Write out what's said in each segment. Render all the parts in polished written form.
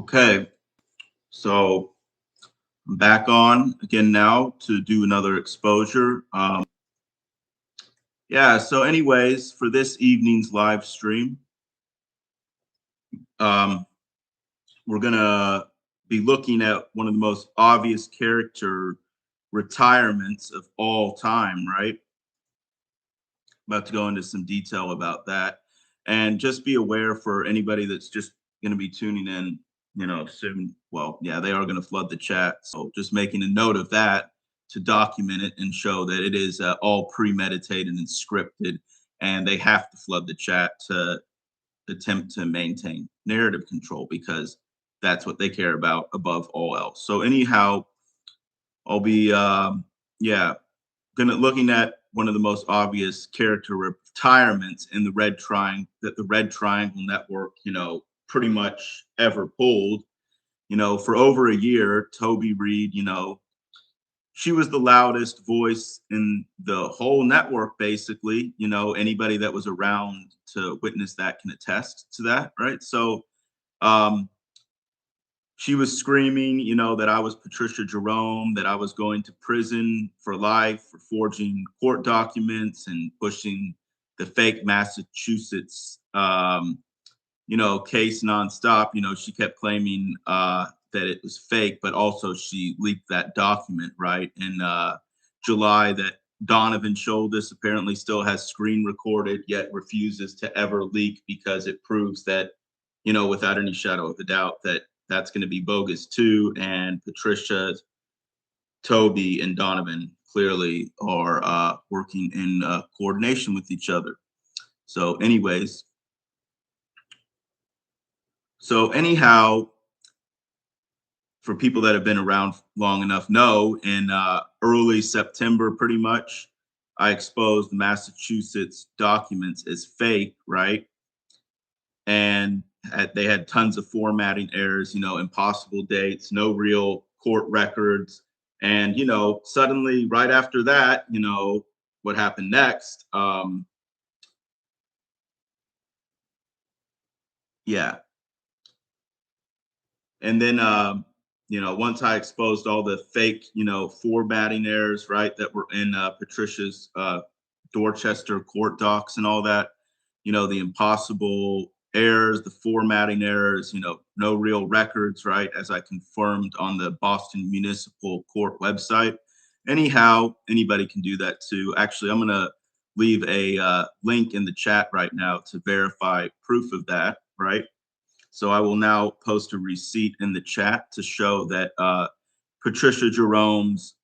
Okay, so I'm back on again now to do another exposure. Yeah, so anyways, for this evening's live stream, um, we're gonna be looking at one of the most obvious character retirements of all time, right? About to go into some detail about that. And just be aware for anybody that's just going to be tuning in, soon. Well, yeah, they are going to flood the chat. So just making a note of that to document it and show that it is all premeditated and scripted. And they have to flood the chat to attempt to maintain narrative control because that's what they care about above all else. So, anyhow, I'll be, yeah, gonna looking at one of the most obvious character retirements in the red triangle that the Red Triangle Network, pretty much ever pulled. For over a year, Toby Reed, she was the loudest voice in the whole network, basically. Anybody that was around to witness that can attest to that, right? So um she was screaming, that I was Patricia Jerome, that I was going to prison for life for forging court documents and pushing the fake Massachusetts, case nonstop. She kept claiming that it was fake, but also she leaked that document, right? In July, that Donovan Shoulder apparently still has screen recorded, yet refuses to ever leak because it proves that, without any shadow of a doubt, that that's going to be bogus too. And Patricia, Toby, and Donovan clearly are working in coordination with each other. So, anyways, anyhow, for people that have been around long enough, know in early September, pretty much, I exposed the Massachusetts documents as fake, right? And they had tons of formatting errors, impossible dates, no real court records. And, suddenly right after that, what happened next? Yeah. And then, once I exposed all the fake, formatting errors, right, that were in Patricia's Dorchester court docs and all that, the impossible errors, the formatting errors, no real records, right, as I confirmed on the Boston Municipal Court website. Anyhow, anybody can do that too. Actually, I'm going to leave a link in the chat right now to verify proof of that, right? So I will now post a receipt in the chat to show that Patricia Jerome's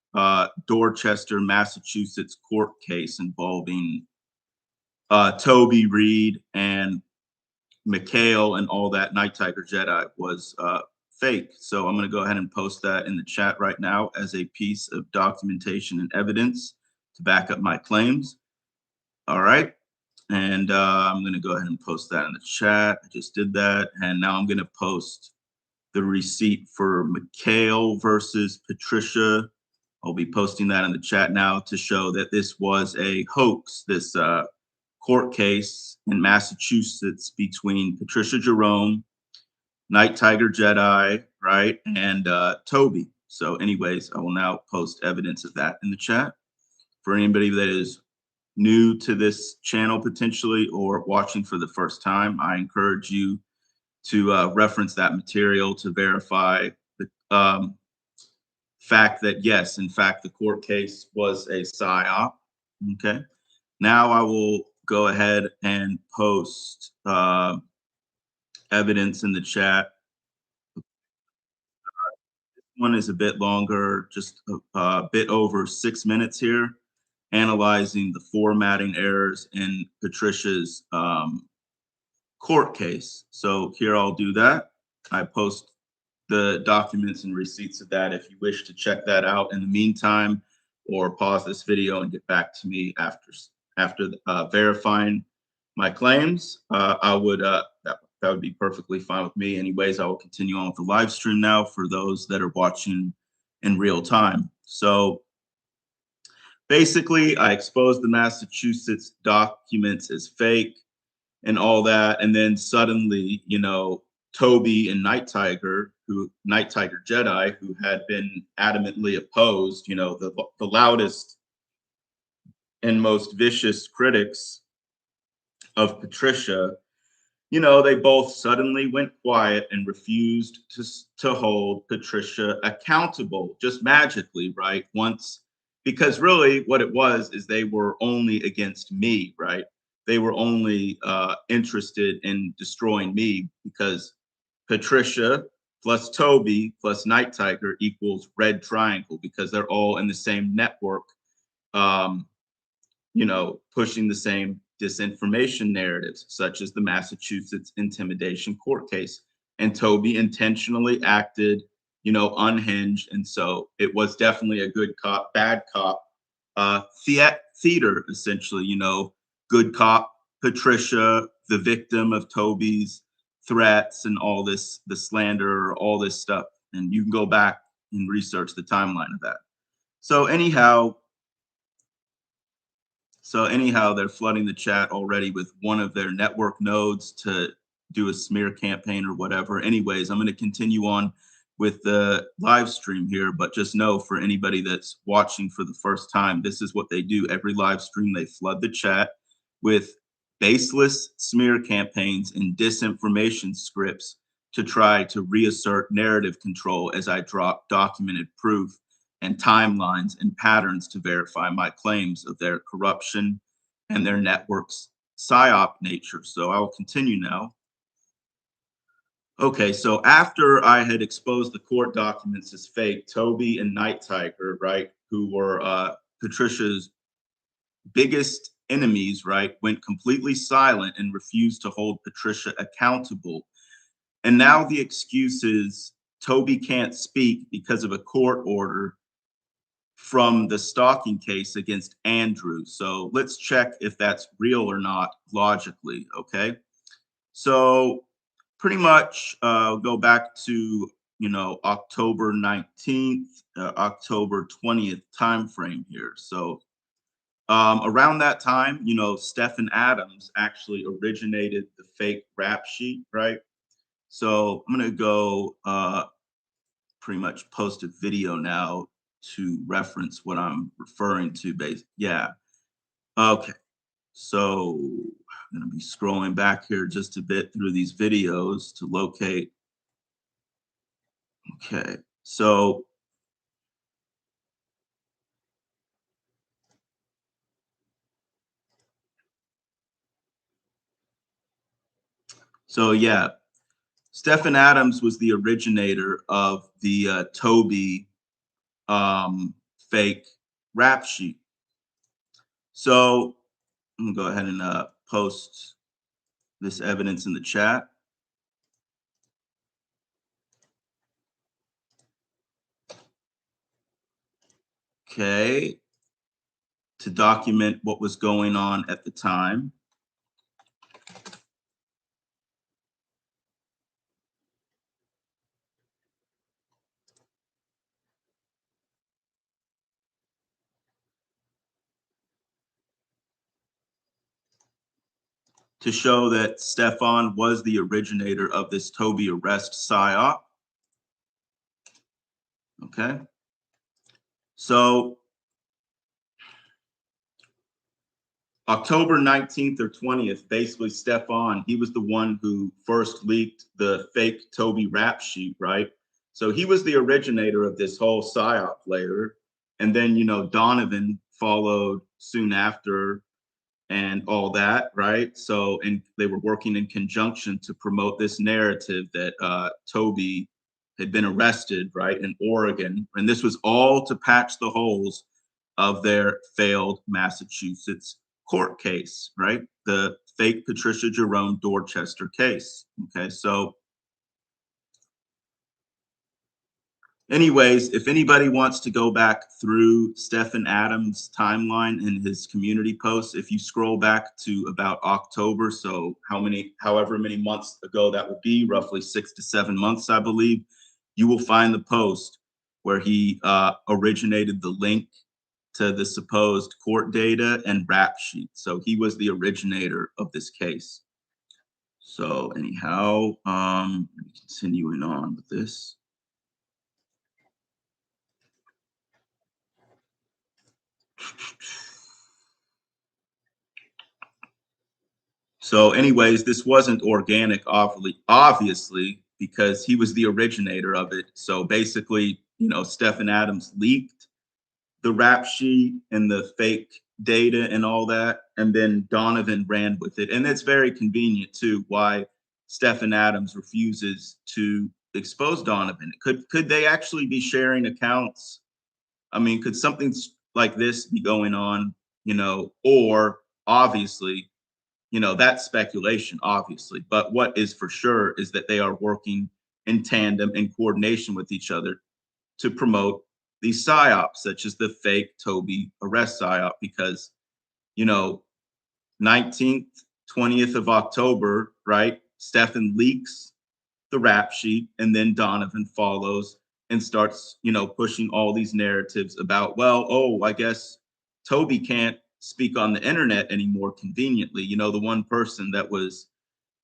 Dorchester, Massachusetts court case involving Toby Reed and McHale and all that Night Tiger Jedi was fake. So I'm going to go ahead and post that in the chat right now as a piece of documentation and evidence to back up my claims. All right. And I'm going to go ahead and post that in the chat. I just did that. And now I'm going to post the receipt for McHale versus Patricia. I'll be posting that in the chat now to show that this was a hoax, this court case in Massachusetts between Patricia Jerome, Night Tiger Jedi, right, and Toby. So anyways, I will now post evidence of that in the chat. For anybody that is new to this channel potentially or watching for the first time, I encourage you to reference that material to verify the fact that, yes, in fact, the court case was a psyop. Okay. Now I will go ahead and post evidence in the chat. This one is a bit longer, just a bit over 6 minutes here, analyzing the formatting errors in Patricia's court case. So here I'll do that. I post the documents and receipts of that if you wish to check that out in the meantime, or pause this video and get back to me after verifying my claims. I would that would be perfectly fine with me. Anyways, I will continue on with the live stream now for those that are watching in real time. So basically, I exposed the Massachusetts documents as fake and all that, and then suddenly, Tobi and Night Tiger Jedi, who had been adamantly opposed, the loudest and most vicious critics of Patricia, they both suddenly went quiet and refused to hold Patricia accountable just magically, right? Once, because really what it was is they were only against me, right? They were only interested in destroying me because Patricia plus Tobi plus Night Tiger equals Red Triangle because they're all in the same network, um, pushing the same disinformation narratives, such as the Massachusetts intimidation court case. And Tobi intentionally acted, unhinged. And so it was definitely a good cop, bad cop theater, essentially, good cop, Patricia, the victim of Tobi's threats and all this, the slander, all this stuff. And you can go back and research the timeline of that. So anyhow, they're flooding the chat already with one of their network nodes to do a smear campaign or whatever. Anyways, I'm going to continue on with the live stream here, but just know for anybody that's watching for the first time, this is what they do. Every live stream, they flood the chat with baseless smear campaigns and disinformation scripts to try to reassert narrative control as I drop documented proof and timelines and patterns to verify my claims of their corruption and their network's psyop nature. So I will continue now. Okay, so after I had exposed the court documents as fake, Tobi and Night Tiger, right, who were Patricia's biggest enemies, right, went completely silent and refused to hold Patricia accountable. And now the excuse is Tobi can't speak because of a court order from the stalking case against Andrew. So let's check if that's real or not logically, okay? So pretty much go back to, October 19th, October 20th timeframe here. So around that time, Stephen Adams actually originated the fake rap sheet, right? So I'm going to go pretty much post a video now to reference what I'm referring to. Yeah. Okay. So I'm going to be scrolling back here just a bit through these videos to locate. Okay. So yeah, Stephen Adams was the originator of the Tobi fake rap sheet. So I'm gonna go ahead and post this evidence in the chat. Okay, to document what was going on at the time. To show that Stefan was the originator of this Tobi arrest psyop. Okay. So October 19th or 20th, basically Stefan, he was the one who first leaked the fake Tobi rap sheet, right? So he was the originator of this whole psyop layer. And then, Donovan followed soon after and all that, right? So, and they were working in conjunction to promote this narrative that Tobi had been arrested, right, in Oregon. And this was all to patch the holes of their failed Massachusetts court case, right? The fake Patricia Jerome Dorchester case. Okay, so anyways, if anybody wants to go back through Stephen Adams' timeline and his community posts, if you scroll back to about October, so however many months ago that would be, roughly 6 to 7 months, I believe, you will find the post where he originated the link to the supposed court data and rap sheet. So he was the originator of this case. So anyhow, continuing on with this. So, anyways, this wasn't organic, obviously, because he was the originator of it. So basically, Stephen Adams leaked the rap sheet and the fake data and all that, and then Donovan ran with it. And it's very convenient too why Stephen Adams refuses to expose Donovan. Could they actually be sharing accounts? I mean, could something like this be going on? Or obviously, that's speculation, obviously. But what is for sure is that they are working in tandem and coordination with each other to promote these psyops, such as the fake Tobi arrest psyop, because, you know, 19th, 20th of October, right? Stefan leaks the rap sheet, and then Donovan follows and starts, pushing all these narratives about, well, oh, I guess Toby can't speak on the internet anymore conveniently. The one person that was,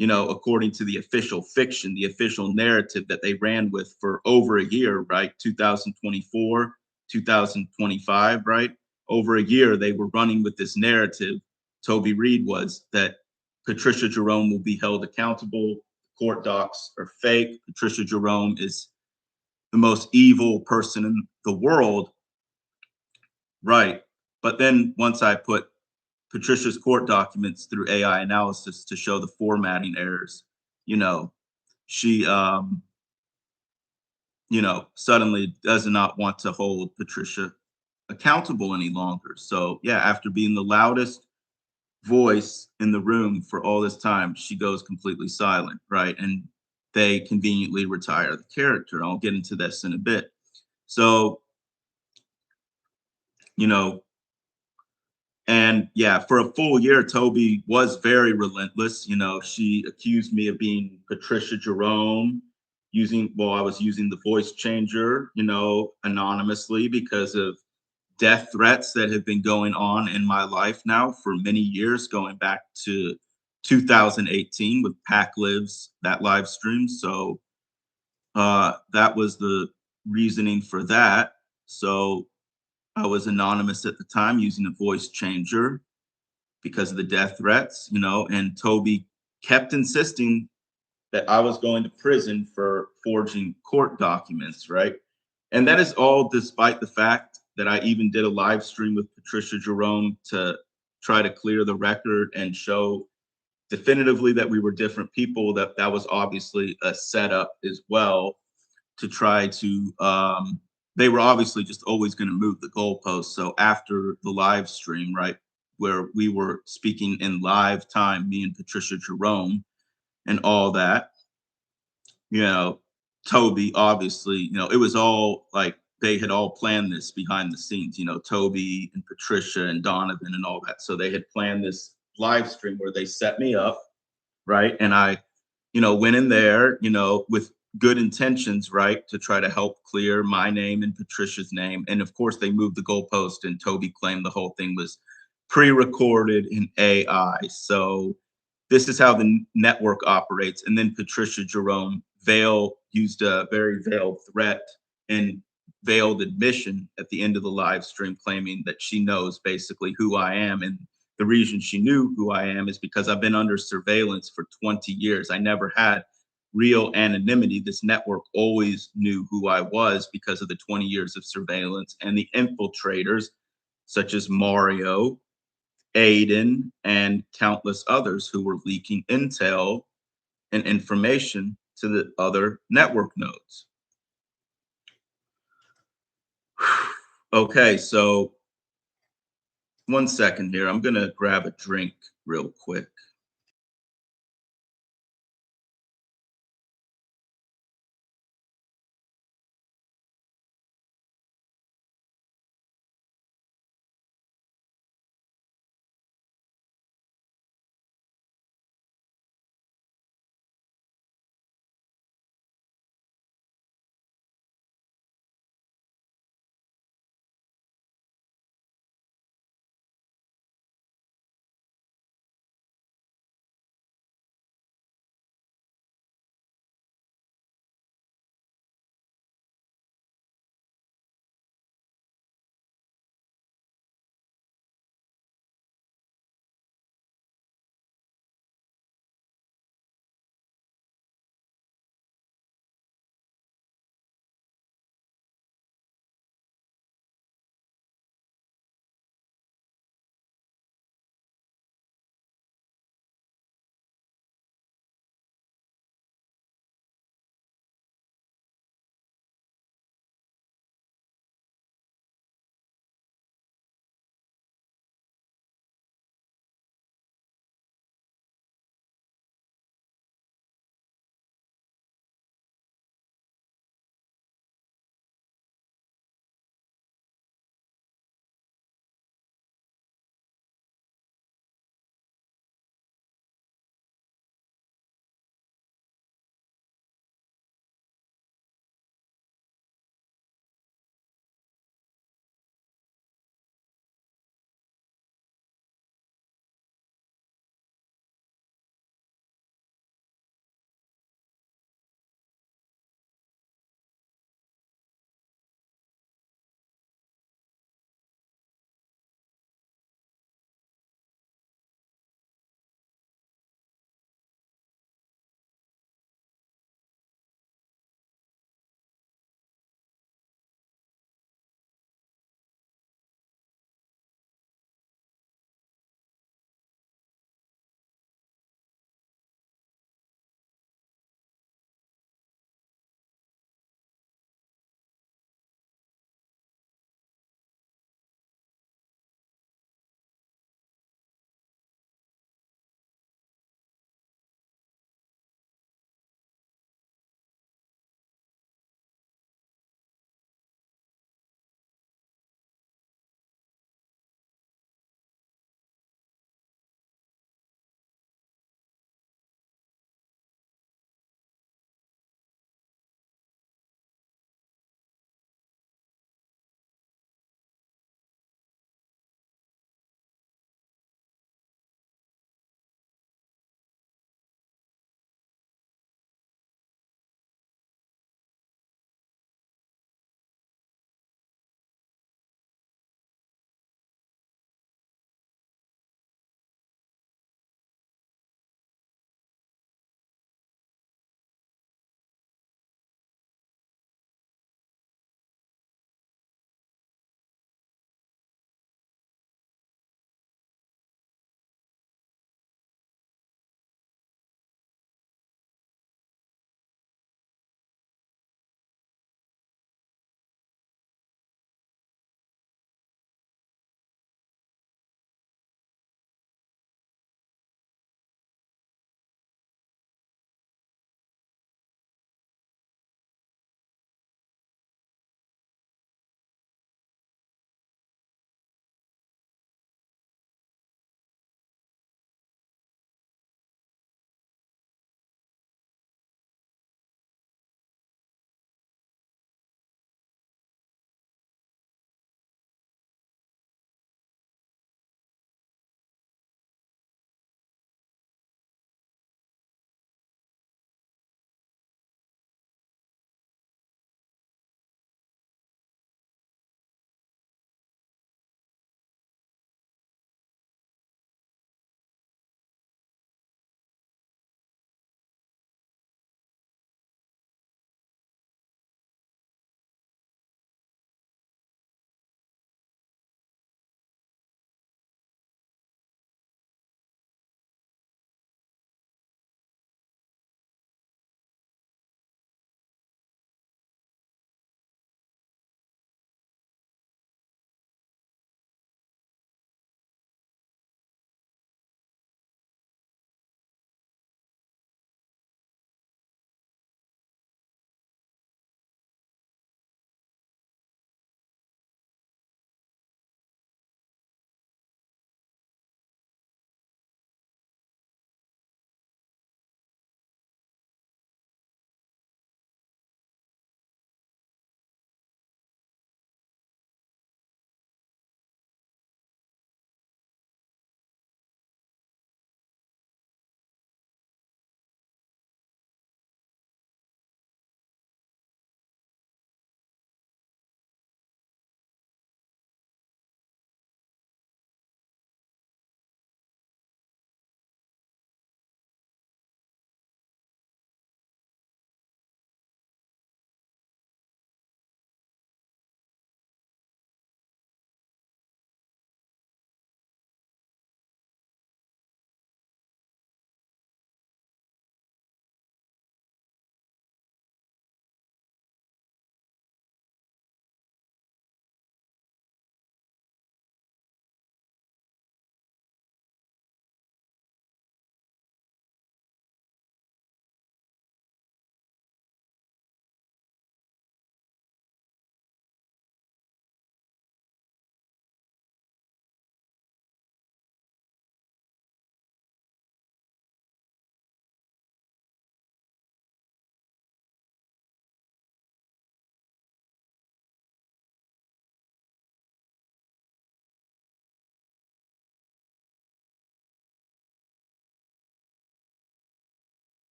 according to the official fiction, the official narrative that they ran with for over a year, right? 2024, 2025, right? Over a year, they were running with this narrative. Toby Reed was that Patricia Jerome will be held accountable. Court docs are fake. Patricia Jerome is the most evil person in the world, right? But then once I put Patricia's court documents through AI analysis to show the formatting errors, you know, she, suddenly does not want to hold Patricia accountable any longer. So, yeah, after being the loudest voice in the room for all this time, she goes completely silent, right? And they conveniently retire the character. I'll get into this in a bit. So, you know, and yeah, for a full year, Toby was very relentless. She accused me of being Patricia Jerome I was using the voice changer, anonymously because of death threats that have been going on in my life now for many years, going back to 2018 with Pack Lives, that live stream. So that was the reasoning for that. So I was anonymous at the time using a voice changer because of the death threats, and Toby kept insisting that I was going to prison for forging court documents, right? And that is all despite the fact that I even did a live stream with Patricia Jerome to try to clear the record and show definitively that we were different people, that was obviously a setup as well to try to they were obviously just always going to move the goalposts. So after the live stream, right, where we were speaking in live time, me and Patricia Jerome and all that, you know, Toby, obviously, it was all like they had all planned this behind the scenes, Toby and Patricia and Donovan and all that. So they had planned this live stream where they set me up, right? And I, went in there, with good intentions, right, to try to help clear my name and Patricia's name. And of course, they moved the goalpost, and Toby claimed the whole thing was pre-recorded in AI. So this is how the network operates. And then Patricia Jerome used a very veiled threat and veiled admission at the end of the live stream, claiming that she knows basically who I am. And the reason she knew who I am is because I've been under surveillance for 20 years. I never had real anonymity. This network always knew who I was because of the 20 years of surveillance and the infiltrators, such as Mario, Aiden, and countless others who were leaking intel and information to the other network nodes. Okay, so one second here. I'm going to grab a drink real quick.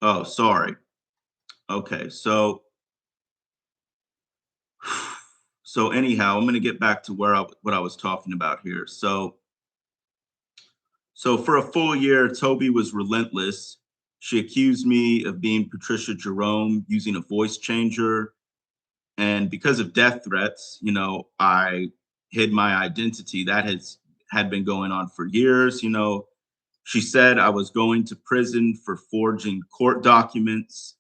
Oh, sorry. Okay, so anyhow, I'm going to get back to what I was talking about here. So for a full year, Toby was relentless. She accused me of being Patricia Jerome using a voice changer, and because of death threats, I hid my identity. That had been going on for years. She said I was going to prison for forging court documents.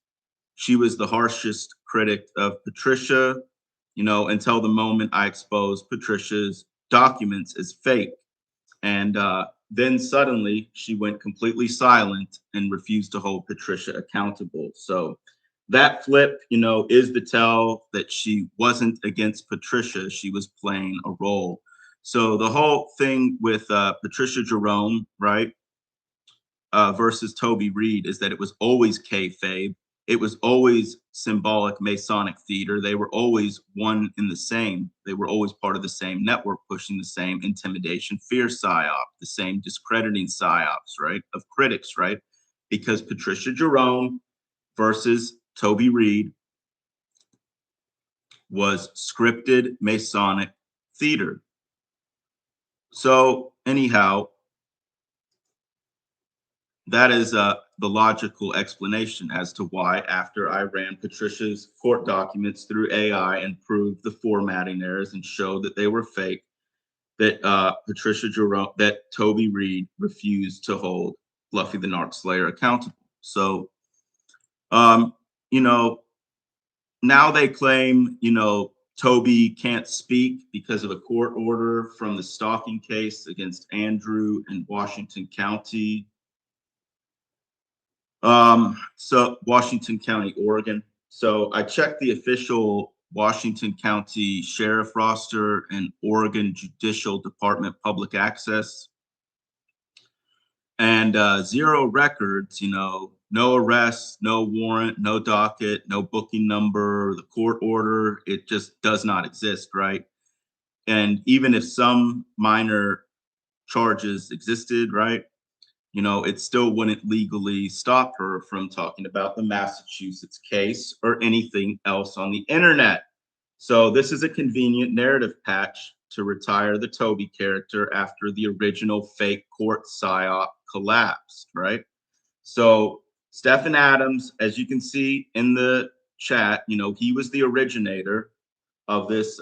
She was the harshest critic of Patricia, until the moment I exposed Patricia's documents as fake. And then suddenly she went completely silent and refused to hold Patricia accountable. So that flip, is the tell that she wasn't against Patricia. She was playing a role. So the whole thing with Patricia Jerome, right, versus Toby Reed is that it was always kayfabe. It was always symbolic Masonic theater. They were always one in the same. They were always part of the same network, pushing the same intimidation, fear psyop, the same discrediting psyops, right, of critics, right? Because Patricia Jerome versus Toby Reed was scripted Masonic theater. So, anyhow, that is the logical explanation as to why, after I ran Patricia's court documents through AI and proved the formatting errors and showed that they were fake, that that Toby Reed refused to hold Fluffy the Narc Slayer accountable. So, um, you know, now they claim, Toby can't speak because of a court order from the stalking case against Andrew in Washington County. So Washington County, Oregon. So I checked the official Washington County Sheriff roster and Oregon Judicial Department Public Access, and zero records. No arrests, no warrant, no docket, no booking number, the court order. It just does not exist, right? And even if some minor charges existed, right? It still wouldn't legally stop her from talking about the Massachusetts case or anything else on the internet. So this is a convenient narrative patch to retire the Toby character after the original fake court psyop collapsed, right? So Stephen Adams, as you can see in the chat, he was the originator of this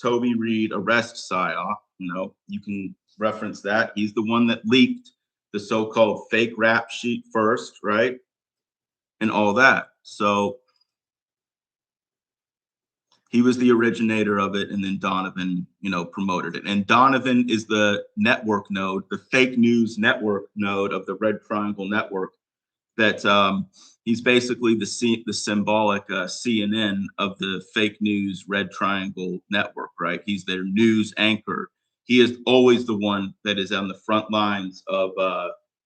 Toby Reed arrest psyop. You can reference that. He's the one that leaked the so-called fake rap sheet first, right? And all that. So he was the originator of it, and then Donovan, promoted it. And Donovan is the network node, the fake news network node of the Red Triangle Network. That he's basically the symbolic CNN of the fake news Red Triangle Network, right? He's their news anchor. He is always the one that is on the front lines of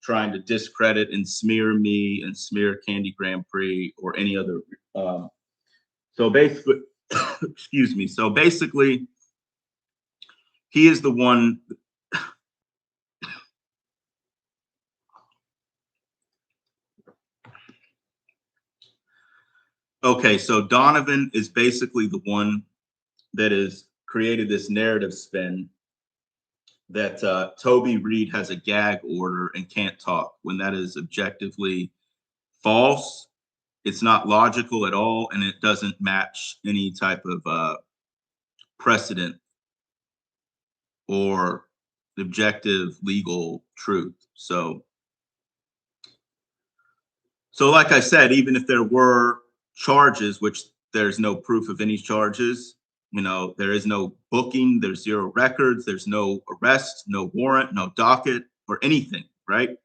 trying to discredit and smear me and smear Candy Grand Prix or any other. So basically, excuse me. So basically, he is the one. Okay, so Donovan is basically the one that has created this narrative spin that Toby Reed has a gag order and can't talk, when that is objectively false. It's not logical at all, and it doesn't match any type of precedent or objective legal truth. So like I said, even if there were charges, which there's no proof of any charges, there is no booking, there's zero records, there's no arrest, no warrant, no docket or anything, right?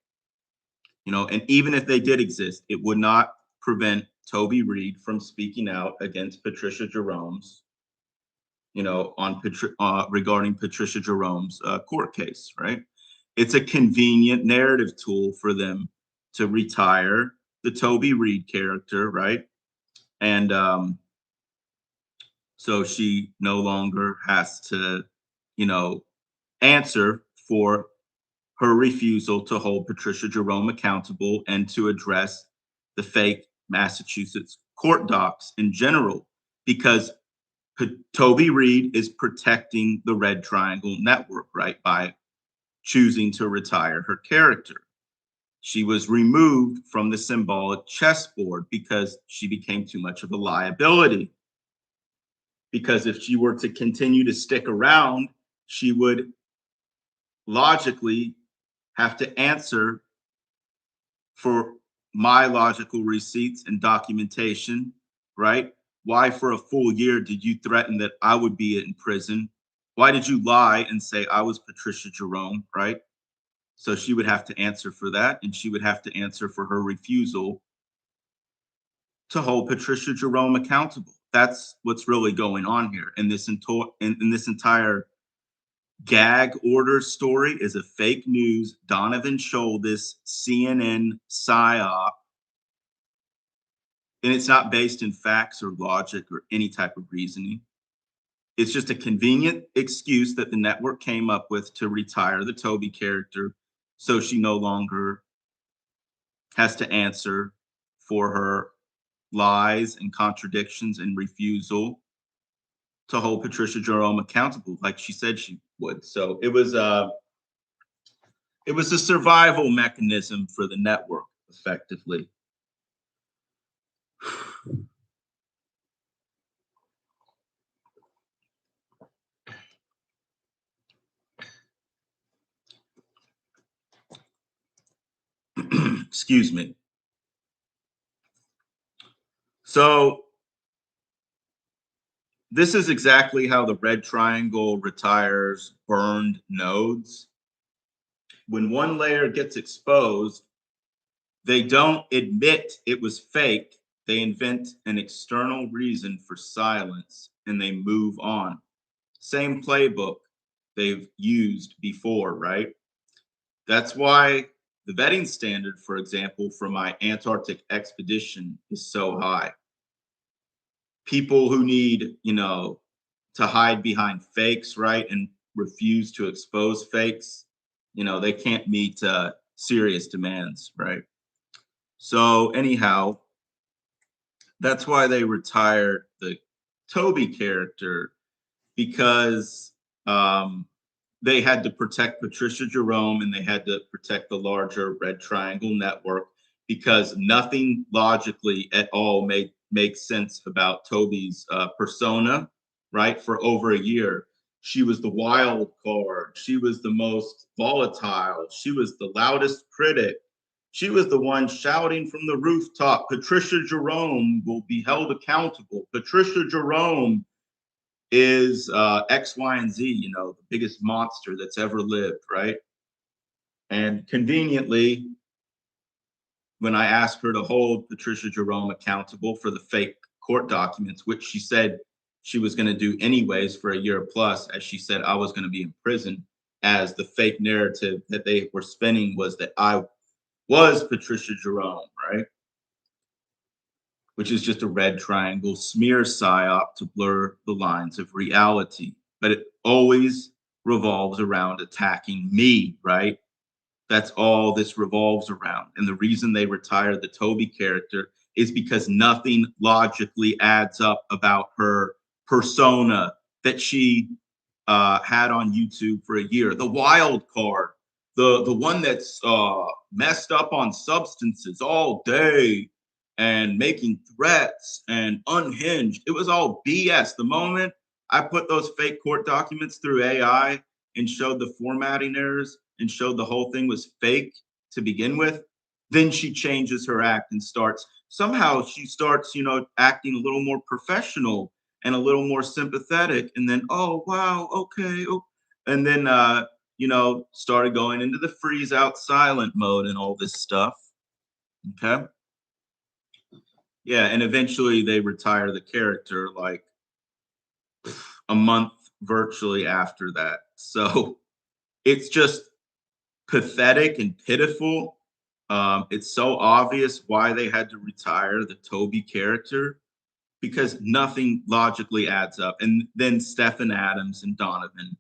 And even if they did exist, it would not prevent Toby Reed from speaking out against Patricia Jerome's, regarding Patricia Jerome's court case, right? It's a convenient narrative tool for them to retire the Toby Reed character, right? And so she no longer has to, answer for her refusal to hold Patricia Jerome accountable and to address the fake Massachusetts court docs in general, because Toby Reed is protecting the Red Triangle Network, right, by choosing to retire her character. She was removed from the symbolic chessboard because she became too much of a liability. Because if she were to continue to stick around, she would logically have to answer for my logical receipts and documentation, right? Why for a full year did you threaten that I would be in prison? Why did you lie and say I was Patricia Jerome, right? So she would have to answer for that, and she would have to answer for her refusal to hold Patricia Jerome accountable. That's what's really going on here. And this entire gag order story is a fake news, Donovan Shouldes, CNN psyop, and it's not based in facts or logic or any type of reasoning. It's just a convenient excuse that the network came up with to retire the Toby character, so she no longer has to answer for her lies and contradictions and refusal to hold Patricia Jerome accountable like she said she would. So it was a survival mechanism for the network, effectively. Excuse me. So this is exactly how the Red Triangle retires burned nodes. When one layer gets exposed, they don't admit it was fake. They invent an external reason for silence and they move on. Same playbook they've used before, right? That's why the vetting standard, for example, for my Antarctic expedition is so high. People who need, to hide behind fakes, right, and refuse to expose fakes, they can't meet serious demands, right? So anyhow, that's why they retired the Toby character, because they had to protect Patricia Jerome and they had to protect the larger Red Triangle network, because nothing logically at all makes sense about Toby's persona, right? For over a year, she was the wild card. She was the most volatile. She was the loudest critic. She was the one shouting from the rooftop, Patricia Jerome will be held accountable. Patricia Jerome is X, Y, and Z, the biggest monster that's ever lived, right? And conveniently, when I asked her to hold Patricia Jerome accountable for the fake court documents, which she said she was going to do anyways for a year plus, as she said I was going to be in prison, as the fake narrative that they were spinning was that I was Patricia Jerome, right? Which is just a Red Triangle smear psyop to blur the lines of reality. But it always revolves around attacking me, right? That's all this revolves around. And the reason they retired the Toby character is because nothing logically adds up about her persona that she had on YouTube for a year. The wild card, the one that's messed up on substances all day and making threats and unhinged. It was all BS. The moment I put those fake court documents through AI and showed the formatting errors and showed the whole thing was fake to begin with, then she changes her act and somehow she starts, acting a little more professional and a little more sympathetic. And then, oh, wow, okay. Oh. And then, started going into the freeze out silent mode and all this stuff. Okay. Yeah. And eventually they retire the character like a month virtually after that. So it's just pathetic and pitiful. It's so obvious why they had to retire the Toby character, because nothing logically adds up. And then Stephen Adams and Donovan,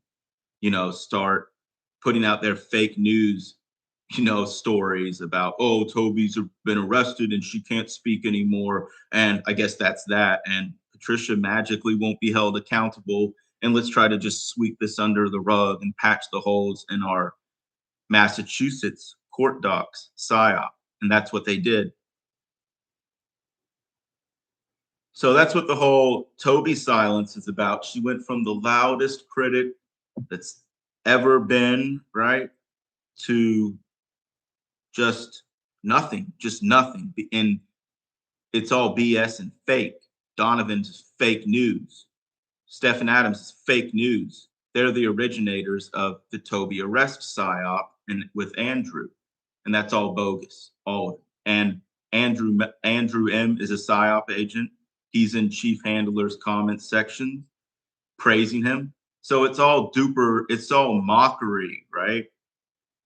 start putting out their fake news stories about, oh, Toby's been arrested and she can't speak anymore. And I guess that's that. And Patricia magically won't be held accountable. And let's try to just sweep this under the rug and patch the holes in our Massachusetts court docs, PSYOP. And that's what they did. So that's what the whole Toby silence is about. She went from the loudest critic that's ever been, right, to just nothing, just nothing. And it's all BS and fake. Donovan's fake news. Stephen Adams is fake news. They're the originators of the Toby arrest psyop and with Andrew. And that's all bogus, all of it. And Andrew M is a psyop agent. He's in Chief Handler's comment section praising him. So it's all it's all mockery, right?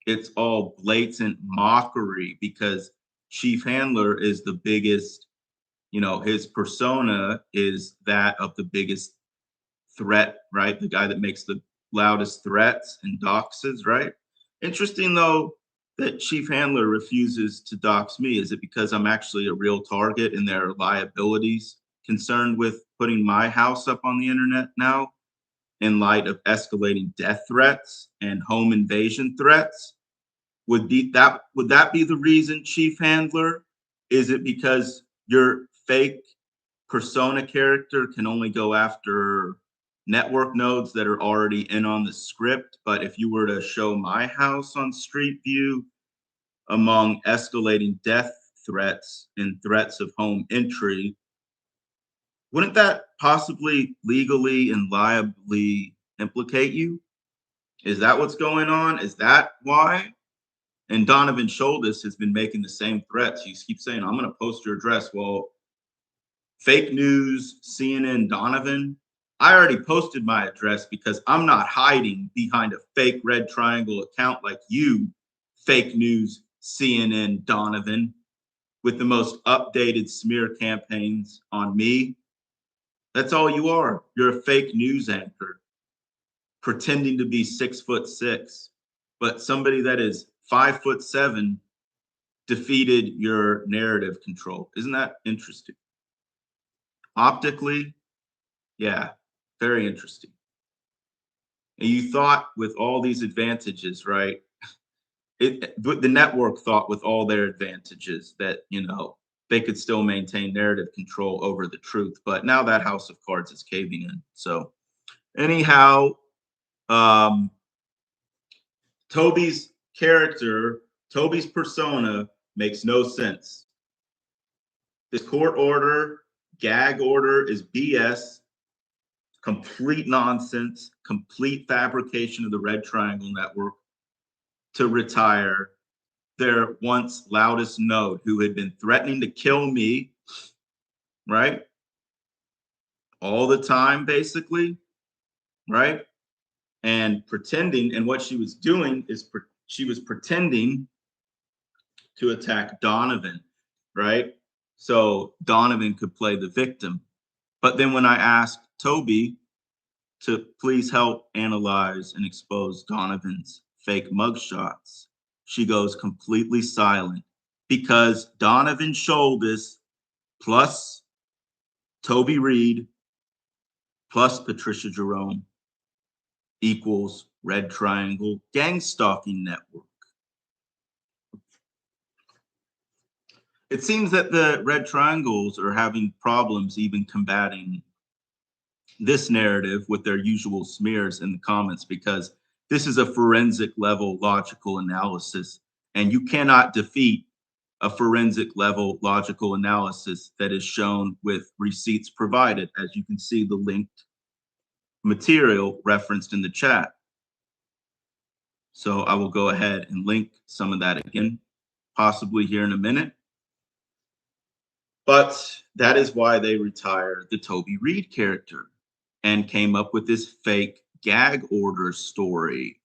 It's all blatant mockery because Chief Handler is the biggest, his persona is that of the biggest threat, right? The guy that makes the loudest threats and doxes, right? Interesting though that Chief Handler refuses to dox me. Is it because I'm actually a real target and there are liabilities concerned with putting my house up on the internet now in light of escalating death threats and home invasion threats? Would that be the reason, Chief Handler? Is it because your fake persona character can only go after network nodes that are already in on the script? But if you were to show my house on Street View among escalating death threats and threats of home entry, wouldn't that possibly legally and liably implicate you? Is that what's going on? Is that why? And Donovan Schuldis has been making the same threats. He keeps saying, I'm going to post your address. Well, fake news, CNN, Donovan, I already posted my address because I'm not hiding behind a fake red triangle account like you, fake news, CNN, Donovan, with the most updated smear campaigns on me. That's all you are. You're a fake news anchor pretending to be 6'6", but somebody that is 5'7" defeated your narrative control. Isn't that interesting? Optically, yeah, very interesting. And you thought with all these advantages, right? The network thought with all their advantages that, they could still maintain narrative control over the truth. But now that house of cards is caving in. So anyhow, Toby's character, Toby's persona makes no sense. This court order, gag order is BS, complete nonsense, complete fabrication of the Red Triangle Network to retire their once loudest node who had been threatening to kill me, right? All the time, basically, right? And pretending, and what she was doing is she was pretending to attack Donovan, right? So Donovan could play the victim. But then when I asked Tobi to please help analyze and expose Donovan's fake mugshots, she goes completely silent because Donovan Schuldis plus Tobi Reed plus Patricia Jerome equals Red Triangle Gang Stalking Network. It seems that the Red Triangles are having problems even combating this narrative with their usual smears in the comments because this is a forensic level logical analysis, and you cannot defeat a forensic level logical analysis that is shown with receipts provided, as you can see the linked material referenced in the chat. So I will go ahead and link some of that again, possibly here in a minute. But that is why they retired the Tobi Reed character and came up with this fake gag order story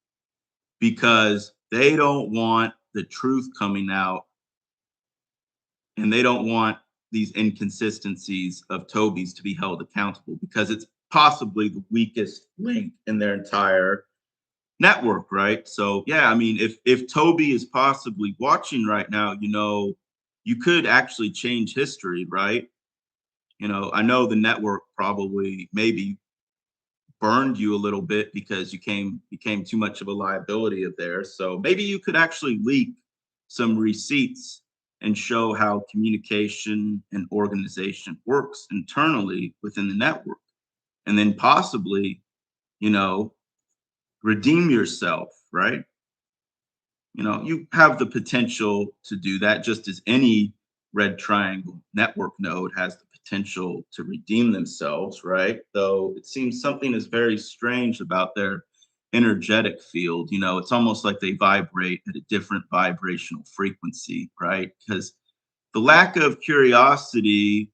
because they don't want the truth coming out and they don't want these inconsistencies of Tobi's to be held accountable because it's possibly the weakest link in their entire network, right? So yeah, I mean, if Toby is possibly watching right now, you could actually change history, right? I know the network probably maybe burned you a little bit because you became too much of a liability of theirs. So maybe you could actually leak some receipts and show how communication and organization works internally within the network. And then possibly, you know, redeem yourself, right? You have the potential to do that just as any red triangle network node has the potential to redeem themselves, right? Though it seems something is very strange about their energetic field. It's almost like they vibrate at a different vibrational frequency, right? Because the lack of curiosity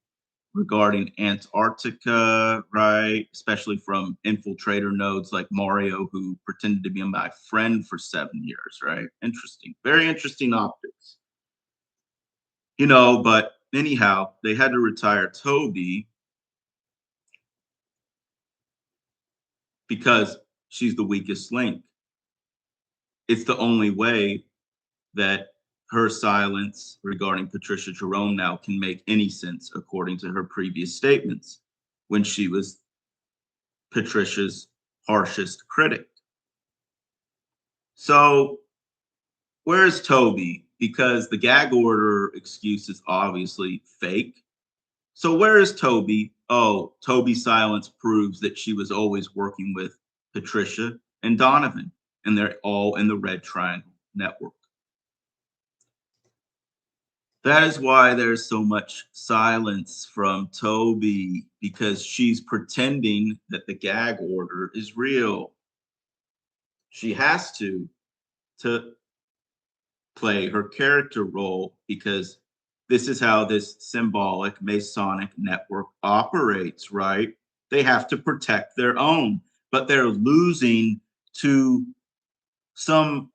regarding Antarctica, right? Especially from infiltrator nodes like Mario, who pretended to be my friend for 7 years, right? Interesting. Very interesting optics. But anyhow, they had to retire Toby because she's the weakest link. It's the only way that her silence regarding Patricia Jerome now can make any sense, according to her previous statements when she was Patricia's harshest critic. So where's Toby? Because the gag order excuse is obviously fake. So where is Toby? Oh, Toby's silence proves that she was always working with Patricia and Donovan, and they're all in the Red Triangle Network. That is why there's so much silence from Toby, because she's pretending that the gag order is real. She has to play her character role because this is how this symbolic Masonic network operates, right? They have to protect their own, but they're losing to some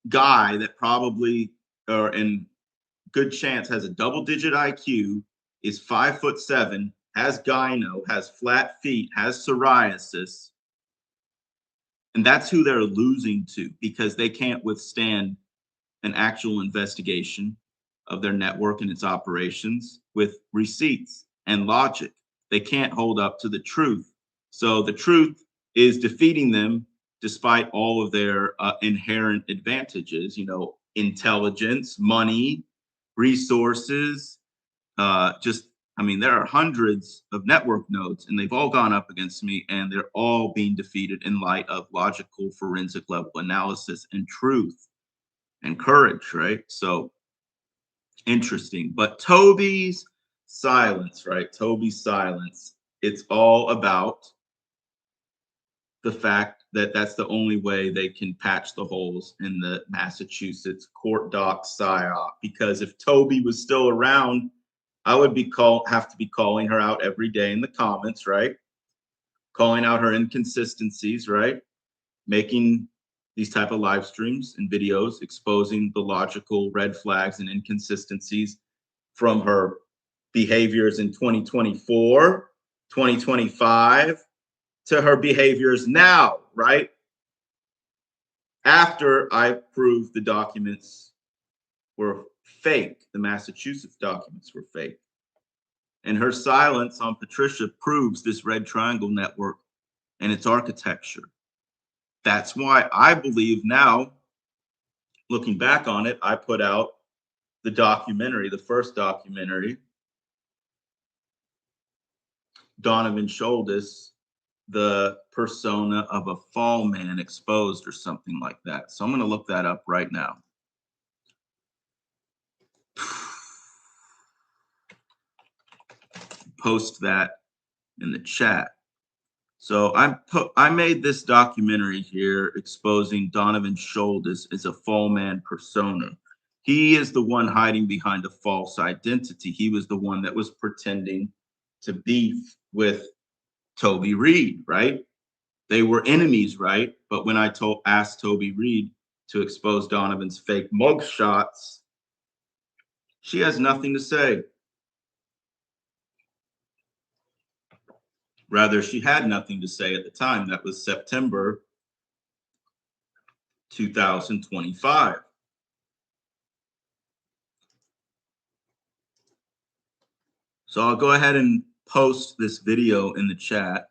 guy that probably, or in good chance, has a double-digit IQ, is 5'7", has gyno, has flat feet, has psoriasis, and that's who they're losing to because they can't withstand an actual investigation of their network and its operations with receipts and logic. They can't hold up to the truth. So the truth is defeating them despite all of their inherent advantages, intelligence, money, resources. I mean, there are hundreds of network nodes and they've all gone up against me and they're all being defeated in light of logical forensic level analysis and truth and courage, right? So interesting. But Toby's silence, right? Toby's silence, it's all about the fact that that's the only way they can patch the holes in the Massachusetts court doc psyop. Because if Toby was still around, I would have to be calling her out every day in the comments, right? Calling out her inconsistencies, right? Making these type of live streams and videos exposing the logical red flags and inconsistencies from her behaviors in 2024, 2025 to her behaviors now, right? After I proved the documents were fake, the Massachusetts documents were fake. And her silence on Patricia proves this red triangle network and its architecture. That's why I believe now, looking back on it, I put out the documentary, the first documentary, Donovan Sholdis, the persona of a fall man exposed or something like that. So I'm going to look that up right now. Post that in the chat. So I made this documentary here exposing Donovan Sholdis as a fall man persona. He is the one hiding behind a false identity. He was the one that was pretending to beef with Toby Reed, right? They were enemies, right? But when I asked Toby Reed to expose Donovan's fake mug shots, she has nothing to say. Rather, she had nothing to say at the time. That was September 2025. So I'll go ahead and post this video in the chat.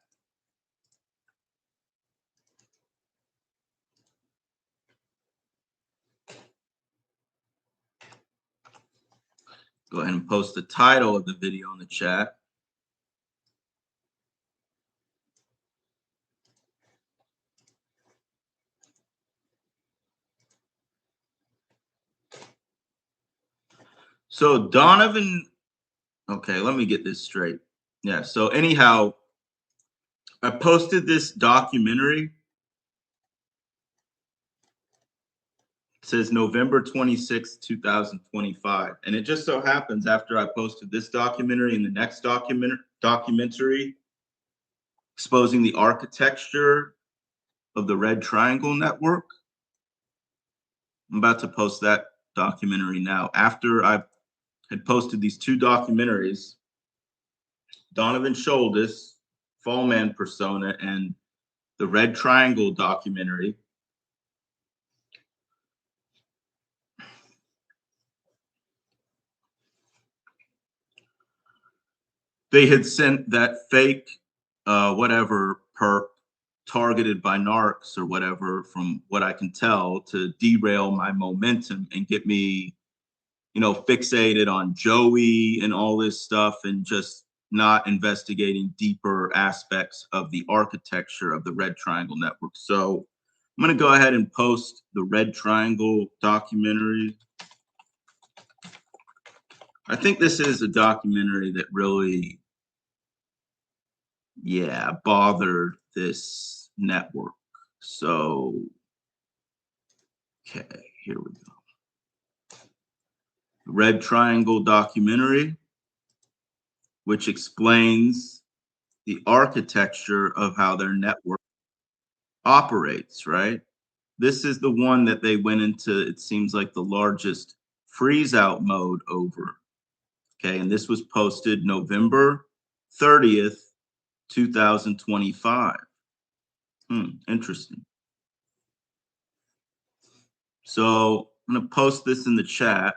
Go ahead and post the title of the video in the chat. So Donovan, okay, let me get this straight. Yeah, so anyhow, I posted this documentary. It says November 26th, 2025. And it just so happens after I posted this documentary and the next documentary exposing the architecture of the Red Triangle Network, I'm about to post that documentary now. After I had posted these two documentaries, Donovan Sholdis, Fallman Persona, and the Red Triangle documentary. They had sent that fake, whatever perp targeted by narcs or whatever, from what I can tell, to derail my momentum and get me, fixated on Joey and all this stuff and just not investigating deeper aspects of the architecture of the Red Triangle Network. So I'm going to go ahead and post the Red Triangle documentary. I think this is a documentary that really, bothered this network. So, okay, here we go. The Red Triangle documentary, which explains the architecture of how their network operates, right? This is the one that they went into, it seems like, the largest freeze out mode over. Okay, and this was posted November 30th, 2025. Interesting. So I'm going to post this in the chat.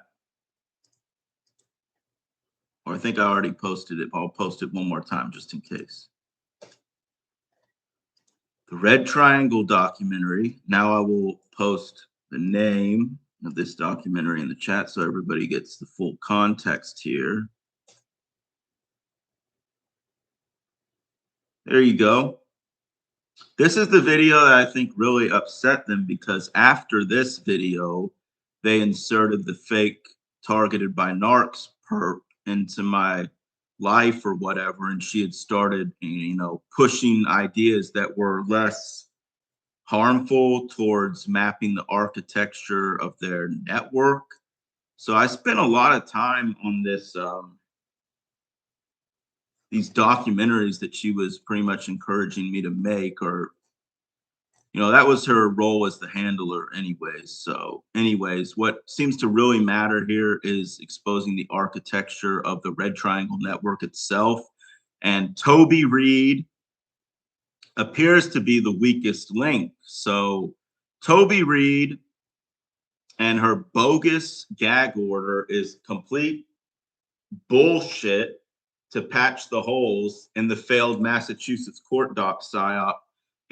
Or I think I already posted it. I'll post it one more time just in case. The Red Triangle documentary. Now I will post the name of this documentary in the chat so everybody gets the full context here. There you go. This is the video that I think really upset them, because after this video, they inserted the fake targeted by narcs perp into my life or whatever, and she had started, pushing ideas that were less harmful towards mapping the architecture of their network. So I spent a lot of time on this, these documentaries that she was pretty much encouraging me to make, or that was her role as the handler anyways. So anyways, what seems to really matter here is exposing the architecture of the Red Triangle Network itself. And Tobi Reed appears to be the weakest link. So Tobi Reed and her bogus gag order is complete bullshit to patch the holes in the failed Massachusetts court doc psyop.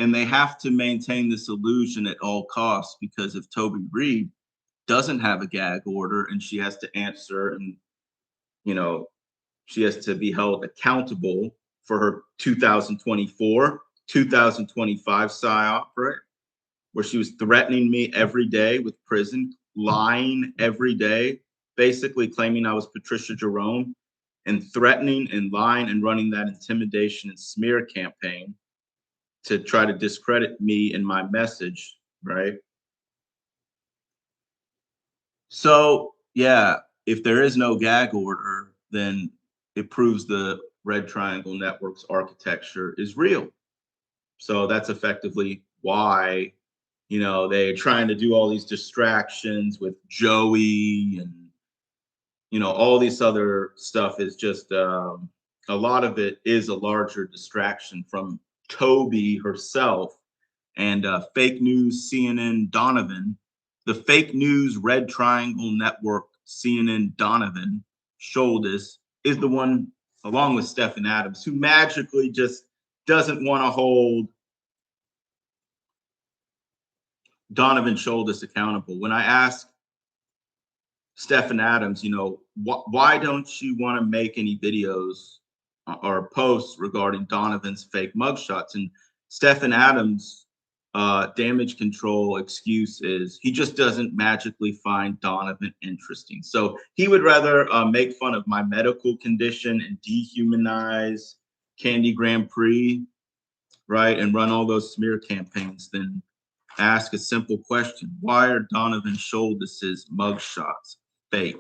And they have to maintain this illusion at all costs, because if Tobi Reed doesn't have a gag order and she has to answer, and she has to be held accountable for her 2024, 2025 psyop, right? Where she was threatening me every day with prison, lying every day, basically claiming I was Patricia Jerome, and threatening and lying and running that intimidation and smear campaign to try to discredit me and my message, right? So, yeah, if there is no gag order, then it proves the Red Triangle Network's architecture is real. So that's effectively why, they're trying to do all these distractions with Joey and, all this other stuff is just, a lot of it is a larger distraction from Tobi herself and fake news CNN Donovan, the fake news Red Triangle Network CNN Donovan Sholdis is the one, along with Stephen Adams, who magically just doesn't want to hold Donovan Sholdis accountable. When I ask Stephen Adams, why don't you want to make any videos or posts regarding Donovan's fake mugshots? And Stephen Adams' damage control excuse is he just doesn't magically find Donovan interesting. So he would rather make fun of my medical condition and dehumanize Candy Grand Prix, right, and run all those smear campaigns than ask a simple question. Why are Donovan Sholdis's mugshots fake?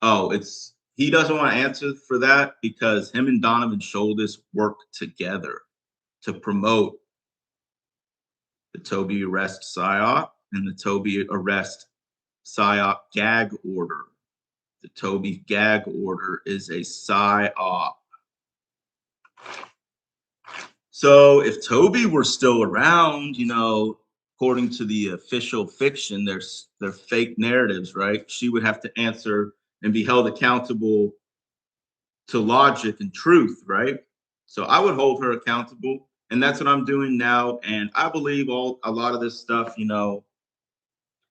Oh, he doesn't want to answer for that because him and Donovan Sholdis work together to promote the Tobi arrest PSYOP and the Tobi arrest PSYOP gag order. The Tobi gag order is a PSYOP. So if Tobi were still around, according to the official fiction, they're fake narratives, right? She would have to answer and be held accountable to logic and truth, right? So I would hold her accountable, and that's what I'm doing now. And I believe a lot of this stuff,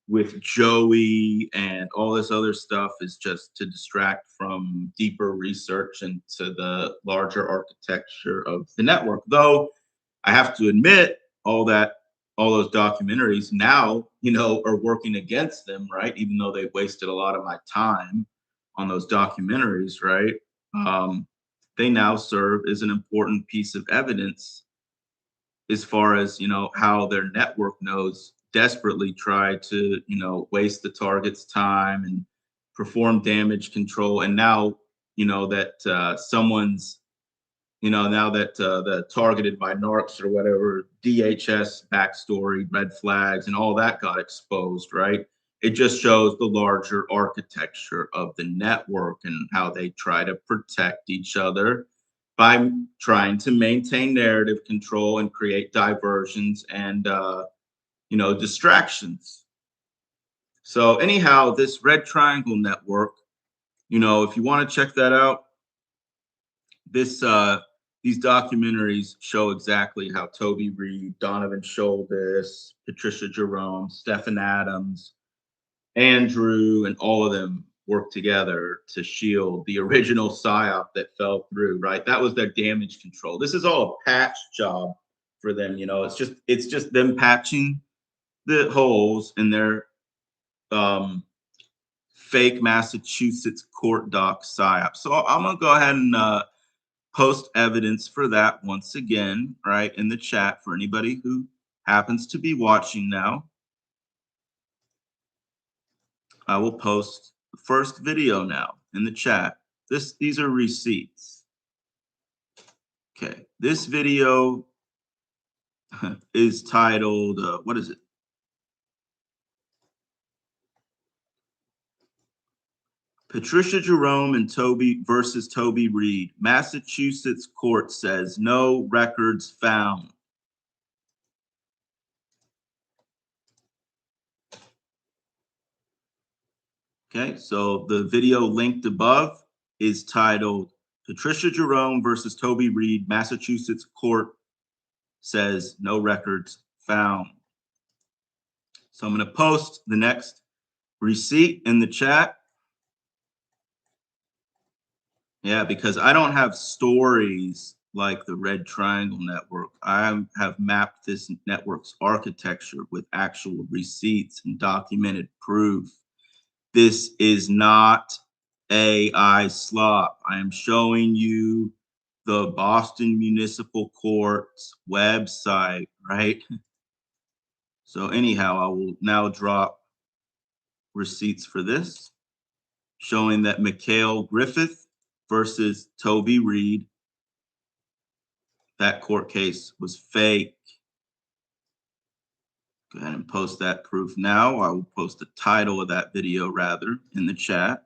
with Joey and all this other stuff is just to distract from deeper research into the larger architecture of the network. Though I have to admit, all those documentaries now, are working against them, right? Even though they wasted a lot of my time on those documentaries, right? They now serve as an important piece of evidence as far as, how their network knows desperately try to, waste the target's time and perform damage control. And now, that someone's, now that the targeted by narcs or whatever, DHS backstory, red flags, and all that got exposed, right? It just shows the larger architecture of the network and how they try to protect each other by trying to maintain narrative control and create diversions and distractions. So anyhow, this Red Triangle Network, if you want to check that out, these documentaries show exactly how Tobi Reed, Donovan Sholdis, Patricia Jerome, Stephen Adams, Andrew, and all of them work together to shield the original PSYOP that fell through, right? That was their damage control. This is all a patch job for them, it's just them patching the holes in their fake Massachusetts court doc PSYOP. So I'm gonna go ahead and post evidence for that once again, right, in the chat for anybody who happens to be watching now. I will post the first video now in the chat. These are receipts. Okay, this video is titled, what is it? Patricia Jerome and Tobi versus Tobi Reed. Massachusetts court says no records found. Okay, so the video linked above is titled Patricia Jerome versus Tobi Reed. Massachusetts court says no records found. So I'm going to post the next receipt in the chat. Yeah, because I don't have stories like the Red Triangle Network. I have mapped this network's architecture with actual receipts and documented proof. This is not AI slop. I am showing you the Boston Municipal Court's website, right? So anyhow, I will now drop receipts for this, showing that Mikhail Griffith versus Tobi Reed, that court case was fake. Go ahead and post that proof now. I will post the title of that video rather in the chat.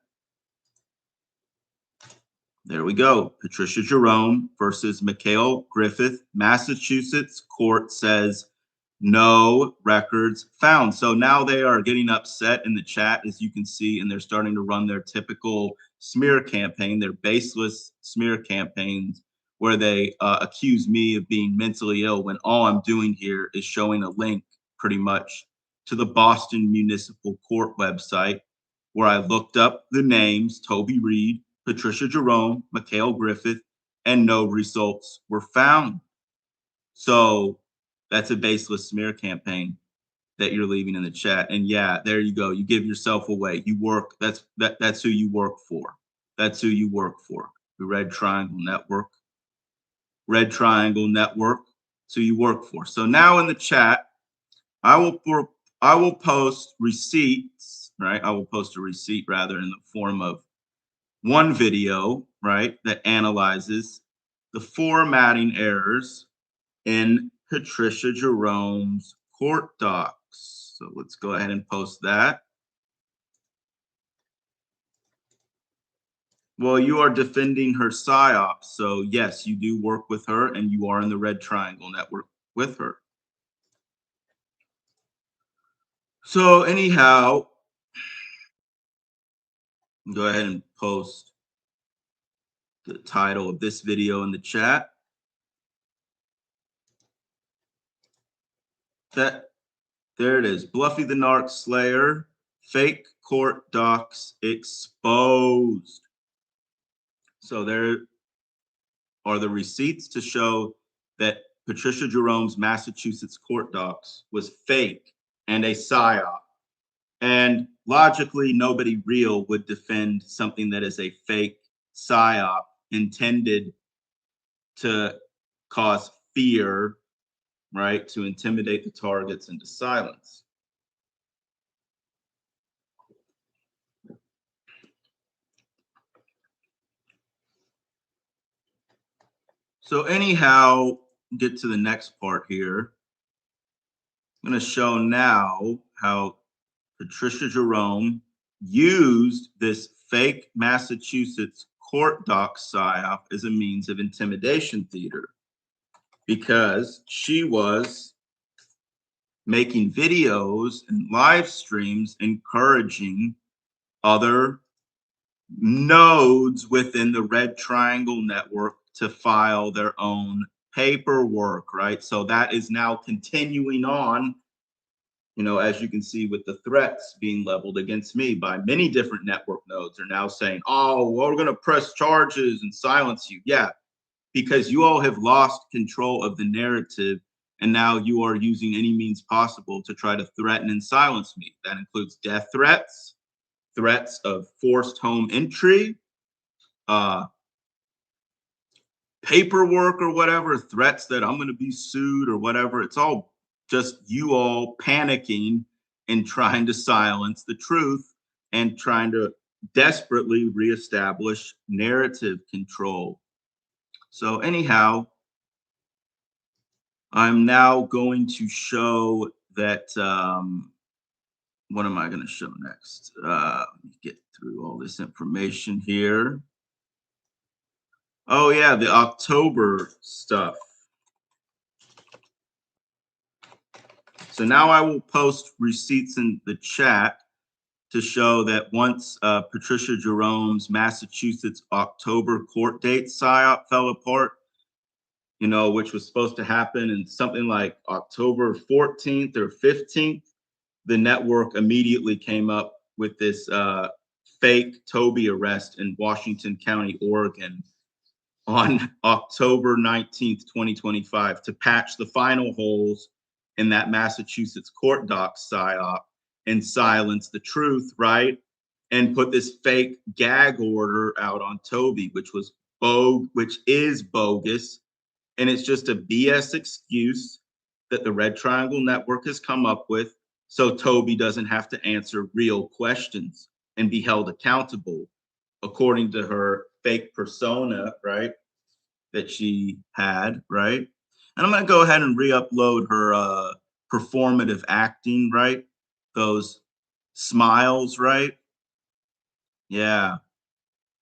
There we go. Patricia Jerome versus Mikhail Griffith. Massachusetts court says No records found. So now they are getting upset in the chat, as you can see, and they're starting to run their typical smear campaign, their baseless smear campaigns, where they accuse me of being mentally ill when all I'm doing here is showing a link pretty much to the Boston Municipal Court website, where I looked up the names Toby Reed, Patricia Jerome, Mikhail Griffith, and no results were found. So that's a baseless smear campaign that you're leaving in the chat. And yeah, there you go. You give yourself away. You work. That's who you work for. That's who you work for. The Red Triangle Network. Red Triangle Network. So you work for. So now in the chat, I will post receipts, right? I will post a receipt rather in the form of one video, right, that analyzes the formatting errors in Patricia Jerome's court docs. So let's go ahead and post that. Well, you are defending her psyops. So yes, you do work with her and you are in the Red Triangle Network with her. So anyhow, go ahead and post the title of this video in the chat. There it is. Bluffy the Narc Slayer, fake court docs exposed. So there are the receipts to show that Patricia Jerome's Massachusetts court docs was fake and a psyop. And logically, nobody real would defend something that is a fake psyop intended to cause fear, right? To intimidate the targets into silence. So anyhow, get to the next part here. I'm going to show now how Patricia Jerome used this fake Massachusetts court doc psyop as a means of intimidation theater, because she was making videos and live streams encouraging other nodes within the Red Triangle Network to file their own paperwork, right? So that is now continuing on, you know, as you can see with the threats being leveled against me by many different network nodes are now saying, oh, well, we're going to press charges and silence you. Yeah, because you all have lost control of the narrative. And now you are using any means possible to try to threaten and silence me. That includes death threats, threats of forced home entry, paperwork or whatever, threats that I'm going to be sued or whatever. It's all just you all panicking and trying to silence the truth and trying to desperately reestablish narrative control. So anyhow, I'm now going to show that, what am I going to show next? Let me get through all this information here. Oh yeah, the October stuff. So now I will post receipts in the chat to show that once Patricia Jerome's Massachusetts October court date psyop fell apart, you know, which was supposed to happen in something like October 14th or 15th, the network immediately came up with this fake Tobi arrest in Washington County, Oregon on October 19th, 2025 to patch the final holes in that Massachusetts court doc psyop and silence the truth, right? And put this fake gag order out on Tobi, which is bogus. And it's just a BS excuse that the Red Triangle Network has come up with so Tobi doesn't have to answer real questions and be held accountable according to her fake persona, right? That she had, right? And I'm going to go ahead and re-upload her performative acting, right? Those smiles, right? Yeah.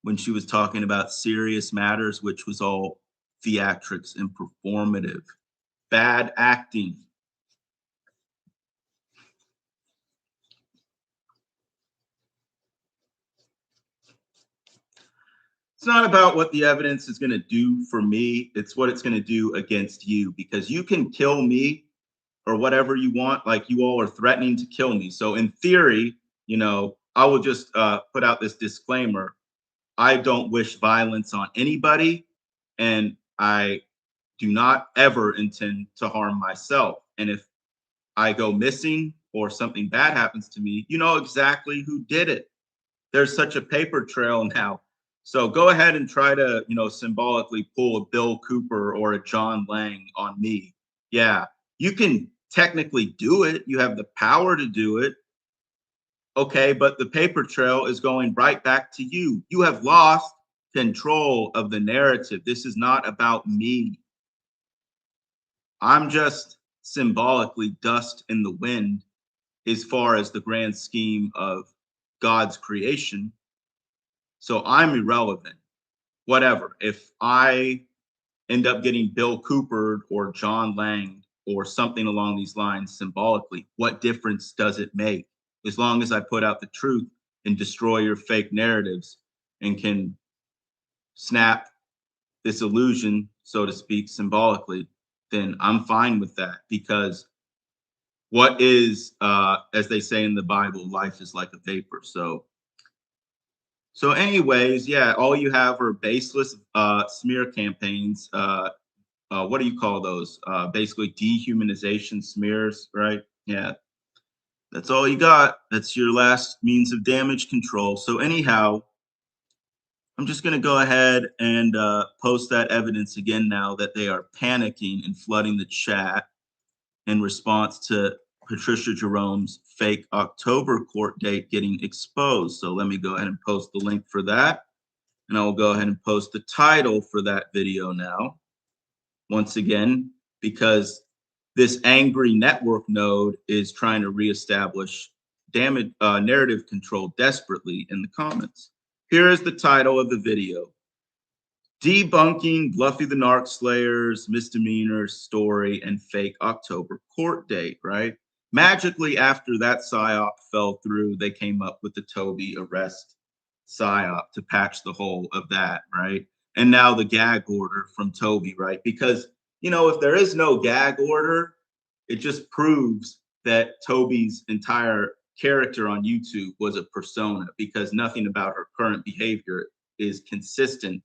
When she was talking about serious matters, which was all theatrics and performative. Bad acting. not about what the evidence is going to do for me. It's what it's going to do against you, because you can kill me or whatever you want. Like, you all are threatening to kill me. So in theory, I will just put out this disclaimer. I don't wish violence on anybody, and I do not ever intend to harm myself. And if I go missing or something bad happens to me, you know exactly who did it. There's such a paper trail now. So go ahead and try to, symbolically pull a Bill Cooper or a John Lang on me. Yeah, you can technically do it. You have the power to do it. Okay, but the paper trail is going right back to you. You have lost control of the narrative. This is not about me. I'm just symbolically dust in the wind as far as the grand scheme of God's creation. So I'm irrelevant. Whatever. If I end up getting Bill Cooper or John Lang or something along these lines symbolically, what difference does it make? As long as I put out the truth and destroy your fake narratives and can snap this illusion, so to speak, symbolically, then I'm fine with that. Because what is, as they say in the Bible, life is like a vapor. So anyways, yeah, all you have are baseless smear campaigns. What do you call those? Basically dehumanization smears, right? Yeah, that's all you got. That's your last means of damage control. So anyhow, I'm just going to go ahead and post that evidence again now that they are panicking and flooding the chat in response to Patricia Jerome's fake October court date getting exposed. So let me go ahead and post the link for that. And I will go ahead and post the title for that video now. Once again, because this angry network node is trying to reestablish narrative control desperately in the comments. Here is the title of the video: Debunking Bluffy the Narc Slayer's misdemeanor story and fake October court date, right? Magically, after that psyop fell through, they came up with the Tobi arrest psyop to patch the hole of that, right? And now the gag order from Tobi, right? Because, if there is no gag order, it just proves that Tobi's entire character on YouTube was a persona, because nothing about her current behavior is consistent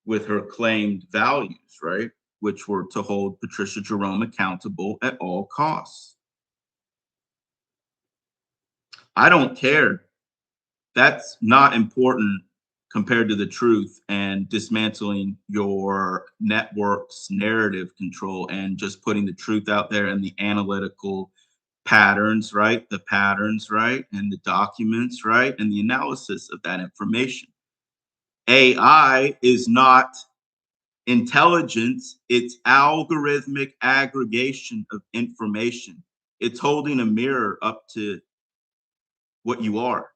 with her claimed values, right? Which were to hold Patricia Jerome accountable at all costs. I don't care. That's not important compared to the truth and dismantling your network's narrative control and just putting the truth out there and the analytical patterns, right? The patterns, right? And the documents, right? And the analysis of that information. AI is not intelligence, it's algorithmic aggregation of information. It's holding a mirror up to what you are.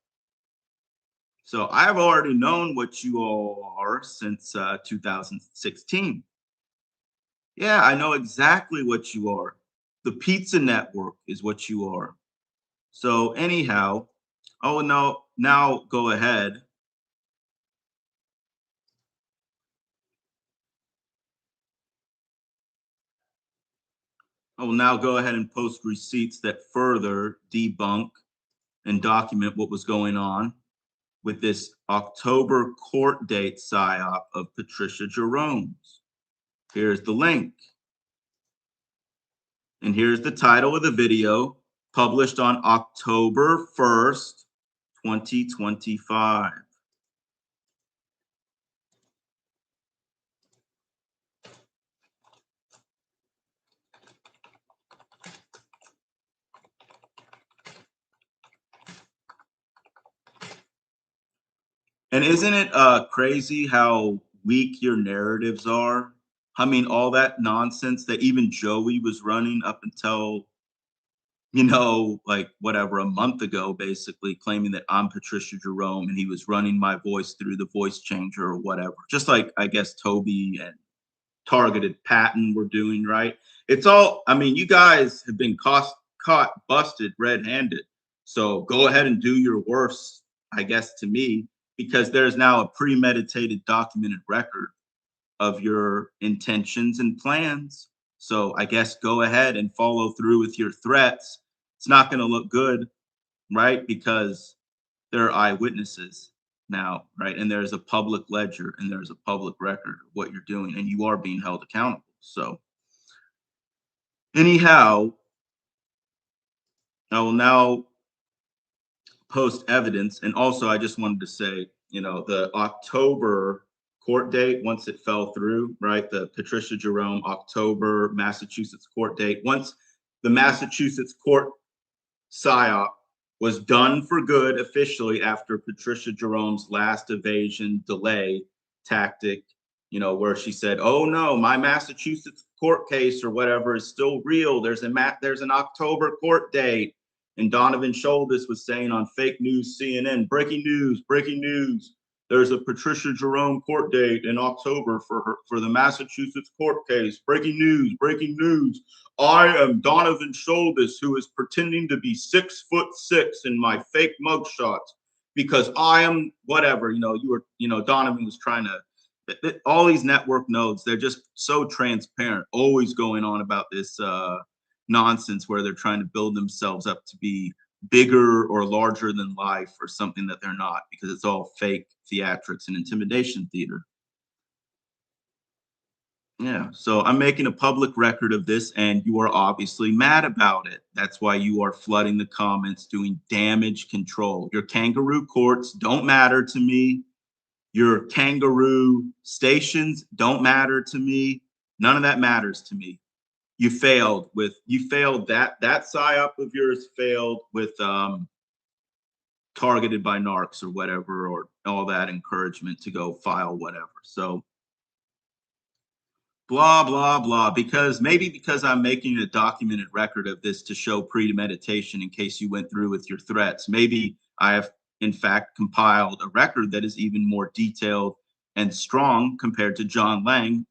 So I've already known what you all are since 2016. Yeah, I know exactly what you are. The pizza network is what you are. So anyhow, oh no, now go ahead. I will now go ahead and post receipts that further debunk and document what was going on with this October court date psyop of Patricia Jerome's. Here's the link. And here's the title of the video, published on October 1st, 2025. And isn't it crazy how weak your narratives are? I mean, all that nonsense that even Joey was running up until, like whatever, a month ago, basically claiming that I'm Patricia Jerome and he was running my voice through the voice changer or whatever. Just like, I guess, Tobi and Targeted Patton were doing, right? It's all, I mean, you guys have been caught busted red handed. So go ahead and do your worst, I guess, to me. because there's now a premeditated documented record of your intentions and plans. So I guess go ahead and follow through with your threats. It's not going to look good, right? Because there are eyewitnesses now, right? And there's a public ledger and there's a public record of what you're doing, and you are being held accountable. So, anyhow, I will now post evidence. And also, I just wanted to say, the October court date, once it fell through, right? The Patricia Jerome October Massachusetts court date, once the Massachusetts court PSYOP was done for good officially after Patricia Jerome's last evasion delay tactic, where she said, "Oh no, my Massachusetts court case or whatever is still real. There's an October court date." And Donovan Sholdis was saying on fake news CNN, breaking news. There's a Patricia Jerome court date in October for the Massachusetts court case. Breaking news. I am Donovan Sholdis, who is pretending to be 6'6" in my fake mugshots because I am whatever. Donovan was trying to. All these network nodes, they're just so transparent, always going on about this nonsense where they're trying to build themselves up to be bigger or larger than life or something that they're not, because it's all fake theatrics and intimidation theater. Yeah, so I'm making a public record of this, and you are obviously mad about it. That's why you are flooding the comments, doing damage control. Your kangaroo courts don't matter to me. Your kangaroo stations don't matter to me. None of that matters to me. You failed that PSYOP of yours failed with targeted by narcs or whatever, or all that encouragement to go file whatever. So blah blah blah, because I'm making a documented record of this to show premeditation in case you went through with your threats. Maybe I have in fact compiled a record that is even more detailed and strong compared to John Lang.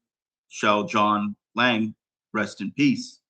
Shall John Lang rest in peace,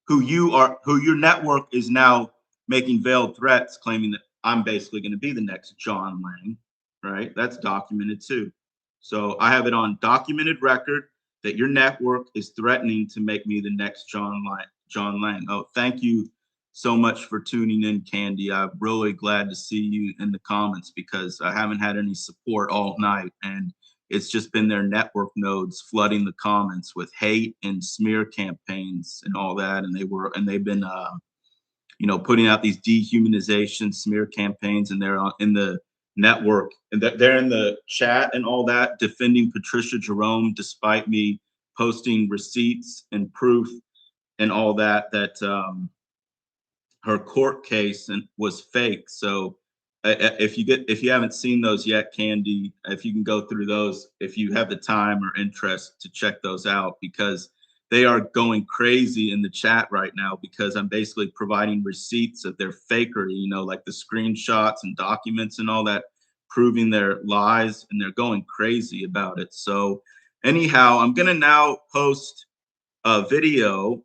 who your network is now making veiled threats claiming that I'm basically going to be the next John Lang, right? That's documented too. So I have it on documented record that your network is threatening to make me the next John Lang. Oh, thank you so much for tuning in, Candy. I'm really glad to see you in the comments because I haven't had any support all night, and it's just been their network nodes flooding the comments with hate and smear campaigns and all that. And they've been putting out these dehumanization smear campaigns, and they're in the network, and they're in the chat and all that, defending Patricia Jerome despite me posting receipts and proof and all that her court case was fake. So if you haven't seen those yet, Candy, if you can go through those, if you have the time or interest to check those out, because they are going crazy in the chat right now, because I'm basically providing receipts of their fakery, like the screenshots and documents and all that, proving their lies, and they're going crazy about it. So anyhow, I'm going to now post a video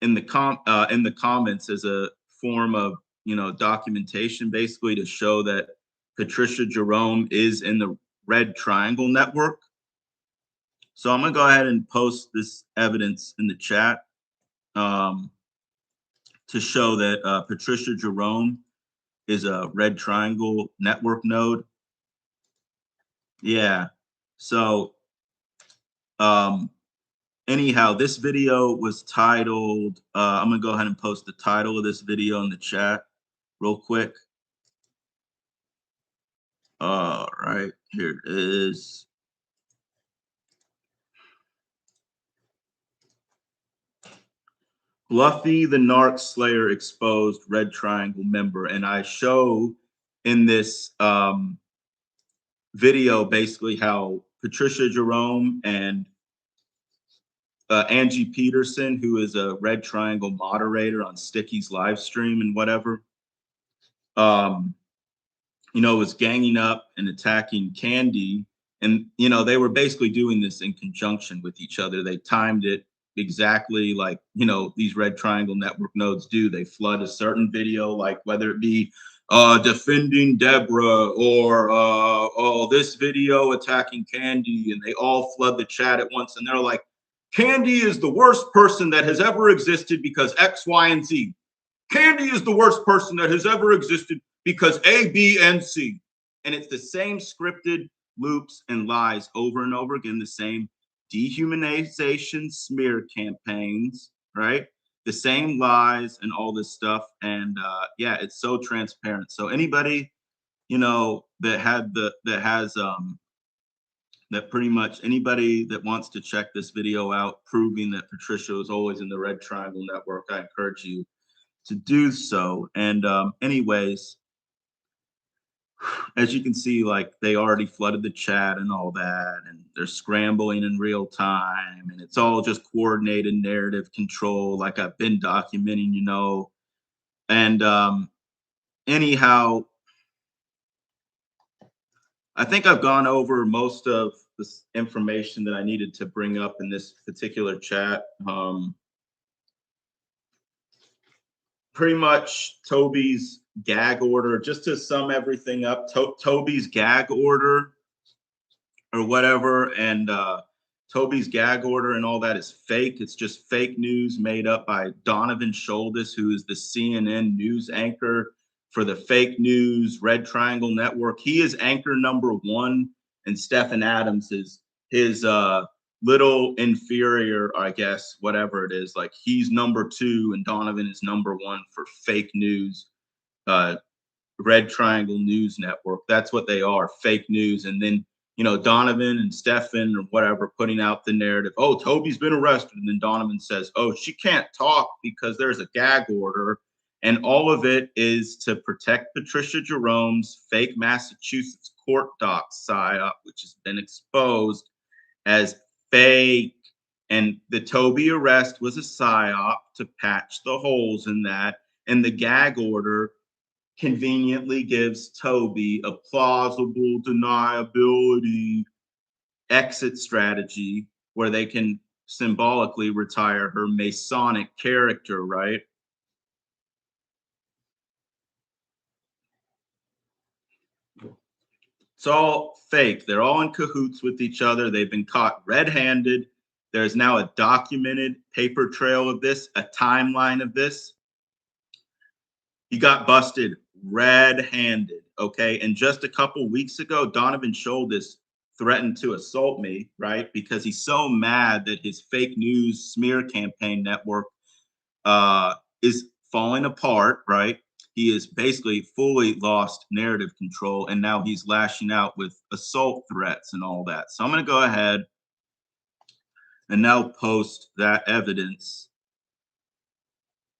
in the comments as a form of documentation, basically to show that Patricia Jerome is in the Red Triangle Network. So I'm gonna go ahead and post this evidence in the chat to show that Patricia Jerome is a Red Triangle Network node. Yeah. So anyhow, this video was titled, I'm gonna go ahead and post the title of this video in the chat real quick. All right, here it is. Fluffy the Narc Slayer exposed Red Triangle member. And I show in this video basically how Patricia Jerome and Angie Peterson, who is a Red Triangle moderator on Sticky's live stream and whatever, was ganging up and attacking Candy. And, they were basically doing this in conjunction with each other. They timed it exactly like, these Red Triangle Network nodes do. They flood a certain video, like whether it be defending Deborah, or oh, this video attacking Candy, and they all flood the chat at once, and they're like, Candy is the worst person that has ever existed because X, Y, and Z. Candy is the worst person that has ever existed because A, B, and C. And it's the same scripted loops and lies over and over again, the same dehumanization smear campaigns, right? The same lies and all this stuff. And yeah, it's so transparent. So anybody, you know, that has that pretty much anybody that wants to check this video out, proving that Patricia is always in the Red Triangle Network, I encourage you to do so. And anyways, as you can see, like they already flooded the chat and all that, and they're scrambling in real time, and it's all just coordinated narrative control, like I've been documenting, you know. And anyhow, I think I've gone over most of this information that I needed to bring up in this particular chat. Pretty much Tobi's gag order, just to sum everything up, Tobi's gag order or whatever, and Tobi's gag order and all that is fake. It's just fake news made up by Donovan Sholdis, who is the CNN news anchor for the fake news Red Triangle Network. He is anchor number one, and Stephen Adams is his little inferior, I guess, whatever it is. Like he's number two, and Donovan is number one for fake news, Red Triangle News Network. That's what they are, fake news. And then, you know, Donovan and Stefan or whatever putting out the narrative, oh, Tobi's been arrested. And then Donovan says, oh, she can't talk because there's a gag order. And all of it is to protect Patricia Jerome's fake Massachusetts court doc psyop, which has been exposed as fake. And the Tobi arrest was a psyop to patch the holes in that. And the gag order conveniently gives Tobi a plausible deniability exit strategy where they can symbolically retire her Masonic character, right? It's all fake. They're all in cahoots with each other. They've been caught red-handed. There's now a documented paper trail of this, a timeline of this. He got busted red-handed, okay? And just a couple weeks ago, Donovan Sholdis threatened to assault me, right? Because he's so mad that his fake news smear campaign network is falling apart, right? He is basically fully lost narrative control, and now he's lashing out with assault threats and all that. So I'm going to go ahead and now post that evidence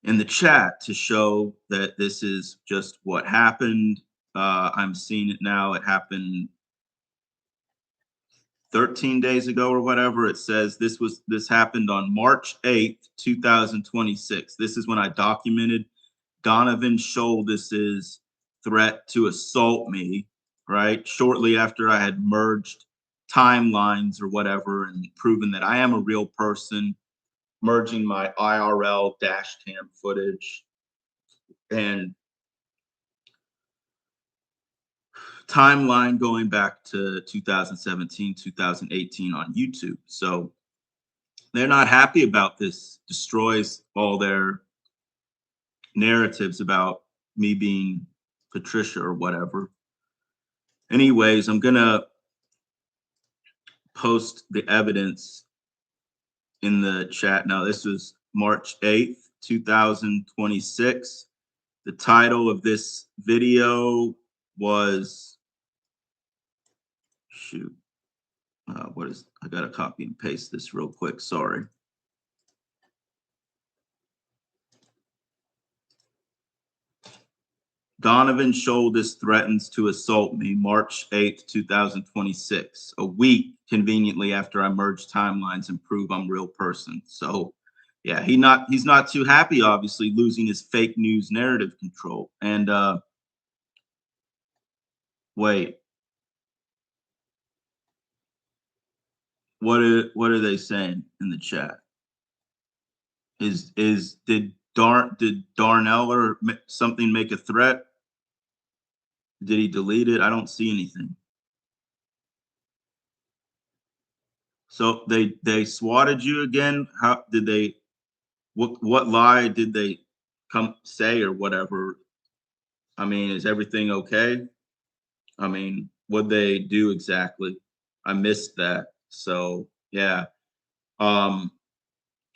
in the chat to show that this is just what happened. I'm seeing it now. It happened 13 days ago or whatever. It says this happened on March 8th, 2026. This is when I documented Donovan Sholdis's threat to assault me, right? Shortly after I had merged timelines or whatever and proven that I am a real person, merging my IRL dash cam footage and timeline going back to 2017, 2018 on YouTube. So they're not happy about this, destroys all their narratives about me being Patricia or whatever. Anyways, I'm gonna post the evidence in the chat now. This was March 8th, 2026. The title of this video was, shoot, I gotta copy and paste this real quick, sorry. Donovan Sholdis threatens to assault me, March 8th, 2026, a week conveniently after I merge timelines and prove I'm a real person. So yeah, he's not too happy, obviously, losing his fake news narrative control. And wait, what are they saying in the chat? Did Darnell or something make a threat? Did he delete it? I don't see anything. So they swatted you again? How did they what lie did they come say or whatever? I mean, is everything okay? I mean, what they do exactly? I missed that. So, yeah. Um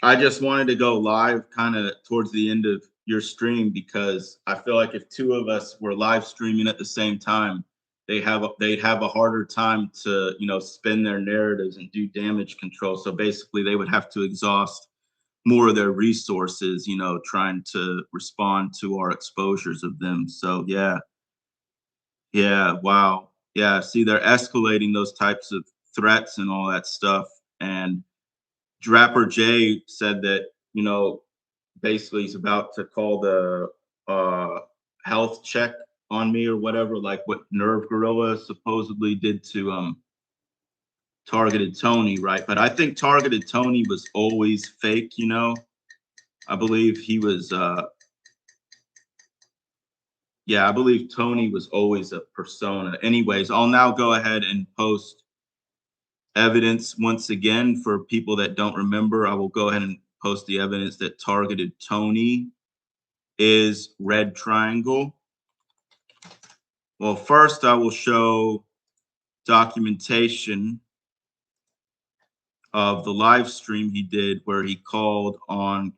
I just wanted to go live kind of towards the end of your stream because I feel like if two of us were live streaming at the same time, they'd have a harder time to, spin their narratives and do damage control. So basically they would have to exhaust more of their resources, trying to respond to our exposures of them. So yeah, yeah, wow. Yeah, see, they're escalating those types of threats and all that stuff. And Drapper J said that, basically he's about to call the health check on me or whatever, like what Nerve Gorilla supposedly did to Targeted Tony, right? But I think Targeted Tony was always fake, I believe he was yeah, I believe Tony was always a persona. Anyways, I'll now go ahead and post evidence once again for people that don't remember. I will go ahead and post the evidence that Targeted Tony is Red Triangle. Well, first I will show documentation of the live stream he did where he called on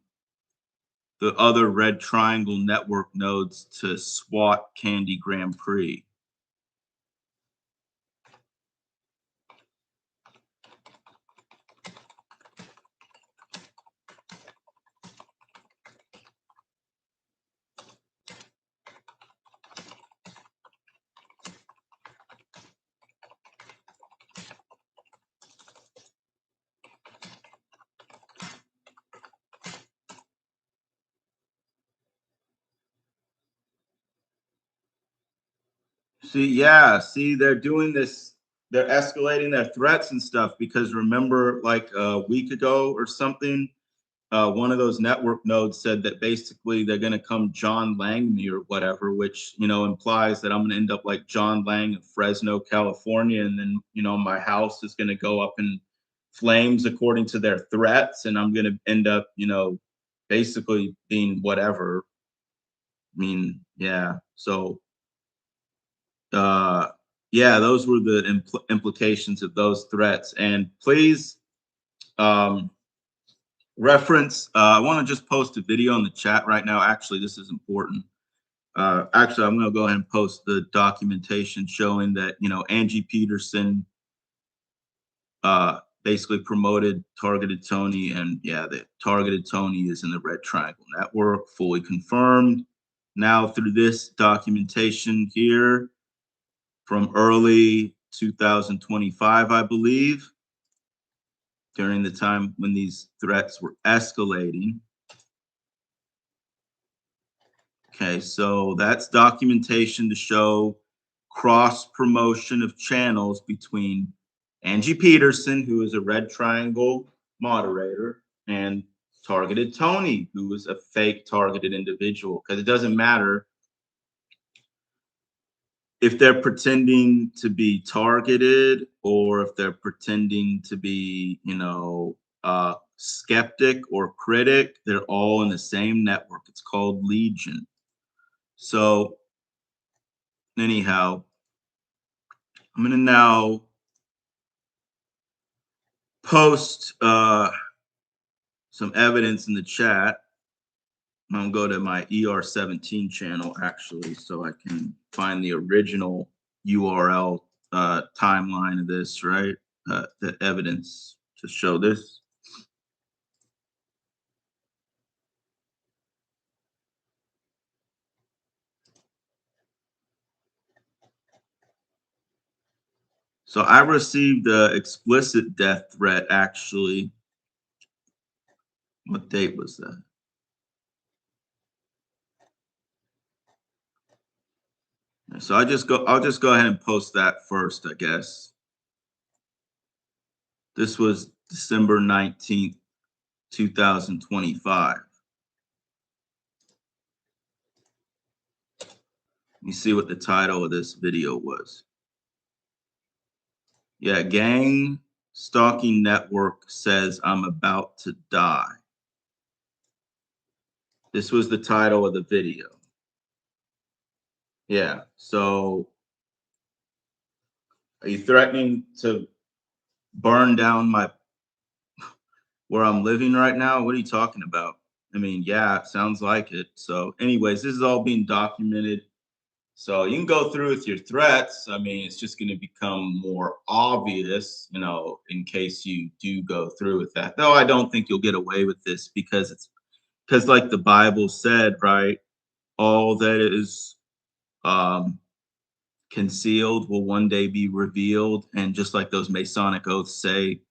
the other Red Triangle network nodes to SWAT Candy Grand Prix. See, yeah, see, they're doing this, they're escalating their threats and stuff because remember, like a week ago or something, one of those network nodes said that basically they're going to come John Lang me or whatever, which, implies that I'm going to end up like John Lang of Fresno, California. And then, my house is going to go up in flames according to their threats. And I'm going to end up, basically being whatever. I mean, yeah. So, uh, yeah, those were the implications of those threats. And please, reference, I want to just post a video in the chat right now. Actually, this is important. Actually, I'm going to go ahead and post the documentation showing that, Angie Peterson basically promoted Targeted Tony. And yeah, that Targeted Tony is in the Red Triangle Network, fully confirmed. Now, through this documentation here from early 2025, I believe, during the time when these threats were escalating. Okay, so that's documentation to show cross promotion of channels between Angie Peterson, who is a Red Triangle moderator, and Targeted Tony, who is a fake targeted individual. Because it doesn't matter if they're pretending to be targeted or if they're pretending to be, skeptic or critic, they're all in the same network. It's called Legion. So anyhow, I'm gonna now post some evidence in the chat. I'm gonna go to my ER17 channel actually, so I can find the original URL timeline of this, right? The evidence to show this. So I received an explicit death threat actually. What date was that? So I'll just go ahead and post that first, I guess. This was December 19th, 2025. You see what the title of this video was. Yeah, gang stalking network says I'm about to die. This was the title of the video. Yeah. So are you threatening to burn down my where I'm living right now? What are you talking about? I mean, yeah, it sounds like it. So, anyways, this is all being documented. So you can go through with your threats. I mean, it's just going to become more obvious, in case you do go through with that. Though I don't think you'll get away with this because like the Bible said, right? All that is um concealed will one day be revealed. And just like those Masonic oaths say,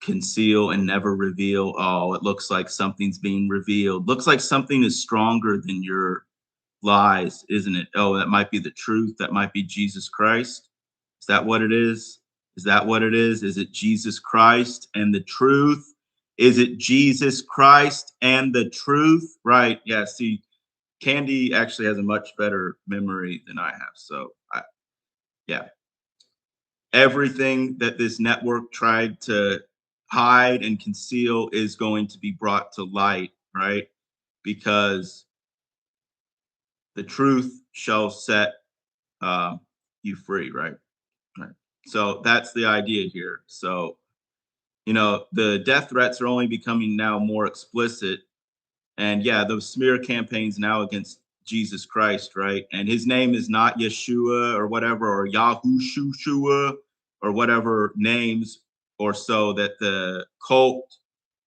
conceal and never reveal. Oh, it looks like something's being revealed. Looks like something is stronger than your lies, isn't it? Oh, that might be the truth. That might be Jesus Christ. Is that what it is? Is that what it is? Is it Jesus Christ and the truth? Is it Jesus Christ and the truth? Right. Yeah. See, Candy actually has a much better memory than I have. So, yeah, everything that this network tried to hide and conceal is going to be brought to light, right? Because the truth shall set um, you free, right? Right. So that's the idea here. So, the death threats are only becoming now more explicit. And yeah, those smear campaigns now against Jesus Christ, right? And his name is not Yeshua or whatever, or Yahushua or whatever names or so that the cult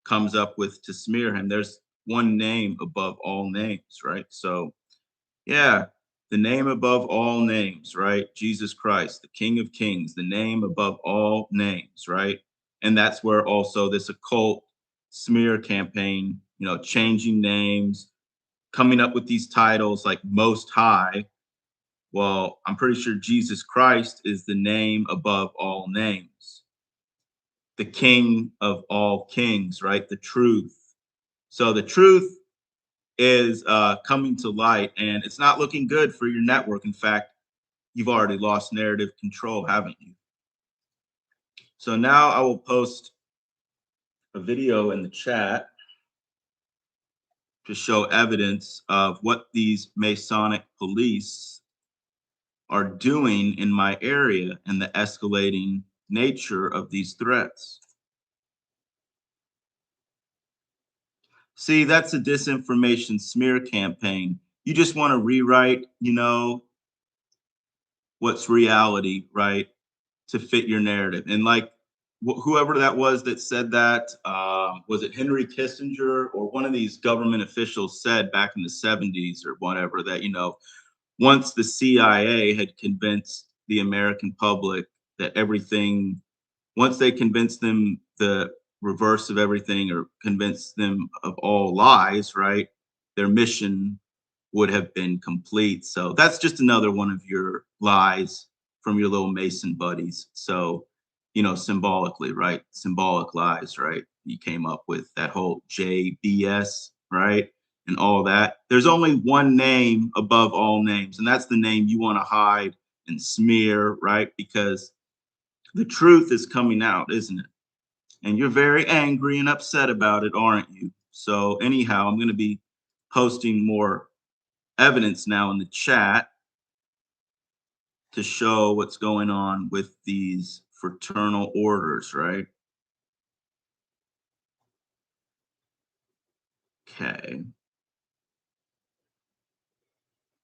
comes up with to smear him. There's one name above all names, right? So, yeah, the name above all names, right? Jesus Christ, the King of Kings, the name above all names, right? And that's where also this occult smear campaign, changing names, coming up with these titles like Most High. Well, I'm pretty sure Jesus Christ is the name above all names, the King of all kings, right? The truth. So the truth is coming to light, and it's not looking good for your network. In fact, you've already lost narrative control, haven't you? So now I will post a video in the chat to show evidence of what these Masonic police are doing in my area and the escalating nature of these threats. See, that's a disinformation smear campaign. You just want to rewrite, what's reality, right? To fit your narrative. And like whoever that was that said that, was it Henry Kissinger or one of these government officials said back in the 70s or whatever that, once the CIA had convinced the American public that everything, once they convinced them the reverse of everything or convinced them of all lies, right? Their mission would have been complete. So that's just another one of your lies from your little Mason buddies. So, symbolically, right? Symbolic lies, right? You came up with that whole JBS, right? And all that. There's only one name above all names, and that's the name you want to hide and smear, right? Because the truth is coming out, isn't it? And you're very angry and upset about it, aren't you? So, anyhow, I'm going to be posting more evidence now in the chat to show what's going on with these fraternal orders, right? Okay.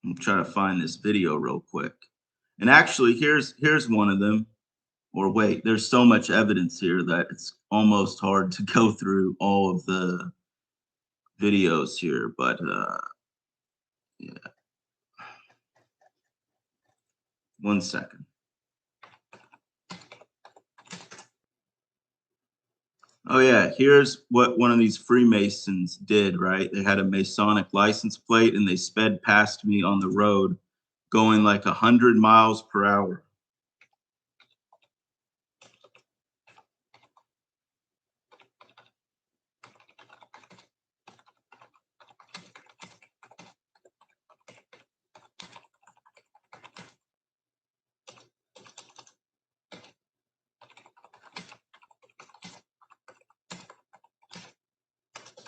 I'm trying to find this video real quick. And actually, here's one of them. Or wait, there's so much evidence here that it's almost hard to go through all of the videos here, but yeah. 1 second. Oh yeah, here's what one of these Freemasons did, right? They had a Masonic license plate and they sped past me on the road going like 100 miles per hour.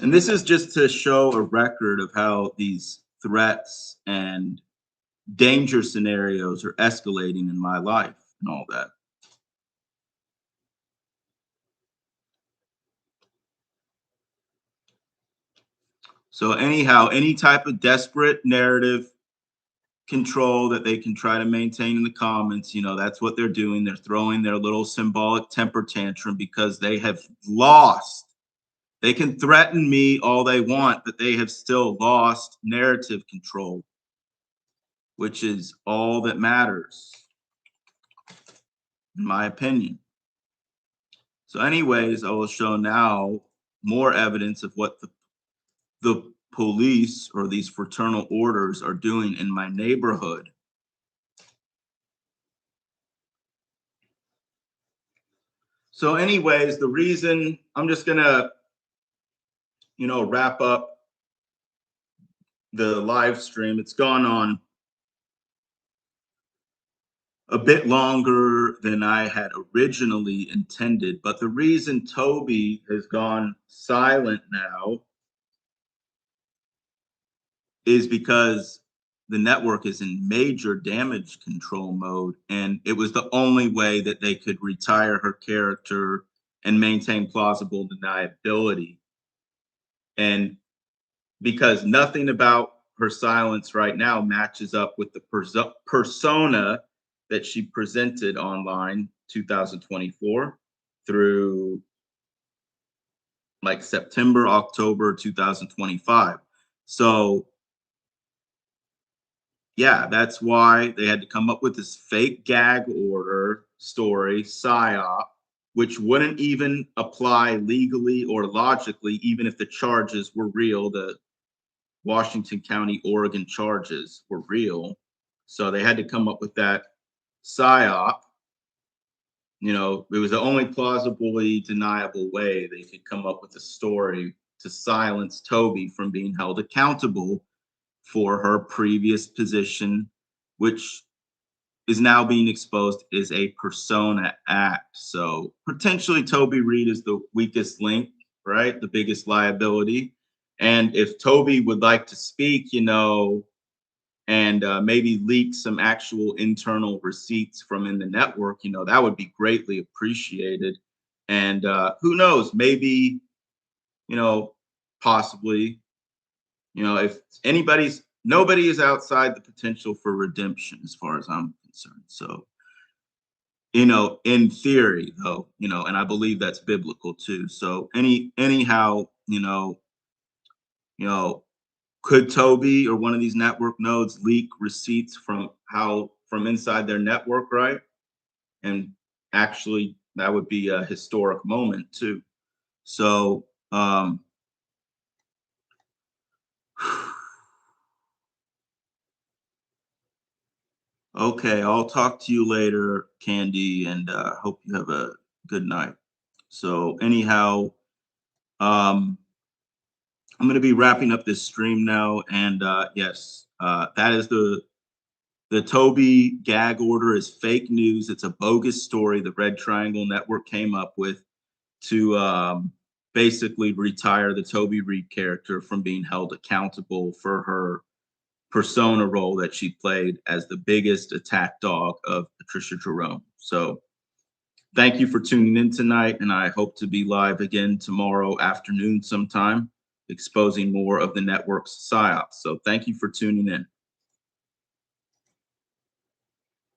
And this is just to show a record of how these threats and danger scenarios are escalating in my life and all that. So anyhow, any type of desperate narrative control that they can try to maintain in the comments, that's what they're doing. They're throwing their little symbolic temper tantrum because they have lost. They can threaten me all they want, but they have still lost narrative control, which is all that matters, in my opinion. So, anyways, I will show now more evidence of what the police or these fraternal orders are doing in my neighborhood. So, anyways, the reason I'm just gonna, wrap up the live stream. It's gone on a bit longer than I had originally intended. But the reason Toby has gone silent now is because the network is in major damage control mode. And it was the only way that they could retire her character and maintain plausible deniability. And because nothing about her silence right now matches up with the persona that she presented online 2024 through like September, October 2025. So yeah, that's why they had to come up with this fake gag order story, PSYOP, which wouldn't even apply legally or logically, even if the charges were real. The Washington County, Oregon charges were real. So they had to come up with that PSYOP. It was the only plausibly deniable way they could come up with a story to silence Toby from being held accountable for her previous position, which is now being exposed as a persona act. So potentially Toby Reed is the weakest link, right? The biggest liability. And if Toby would like to speak, and maybe leak some actual internal receipts from in the network, that would be greatly appreciated. And who knows, maybe, possibly, if nobody is outside the potential for redemption as far as I'm concerned. So, in theory, though, and I believe that's biblical too. So anyhow, you know, could Toby or one of these network nodes leak receipts from inside their network, right? And actually, that would be a historic moment too. So, okay, I'll talk to you later, Candy, and hope you have a good night. So, anyhow, um, I'm going to be wrapping up this stream now, and yes, that is the Toby gag order is fake news. It's a bogus story the Red Triangle Network came up with to basically retire the Toby Reed character from being held accountable for her persona role that she played as the biggest attack dog of Patricia Jerome. So thank you for tuning in tonight, and I hope to be live again tomorrow afternoon sometime, exposing more of the network's psyops. So thank you for tuning in.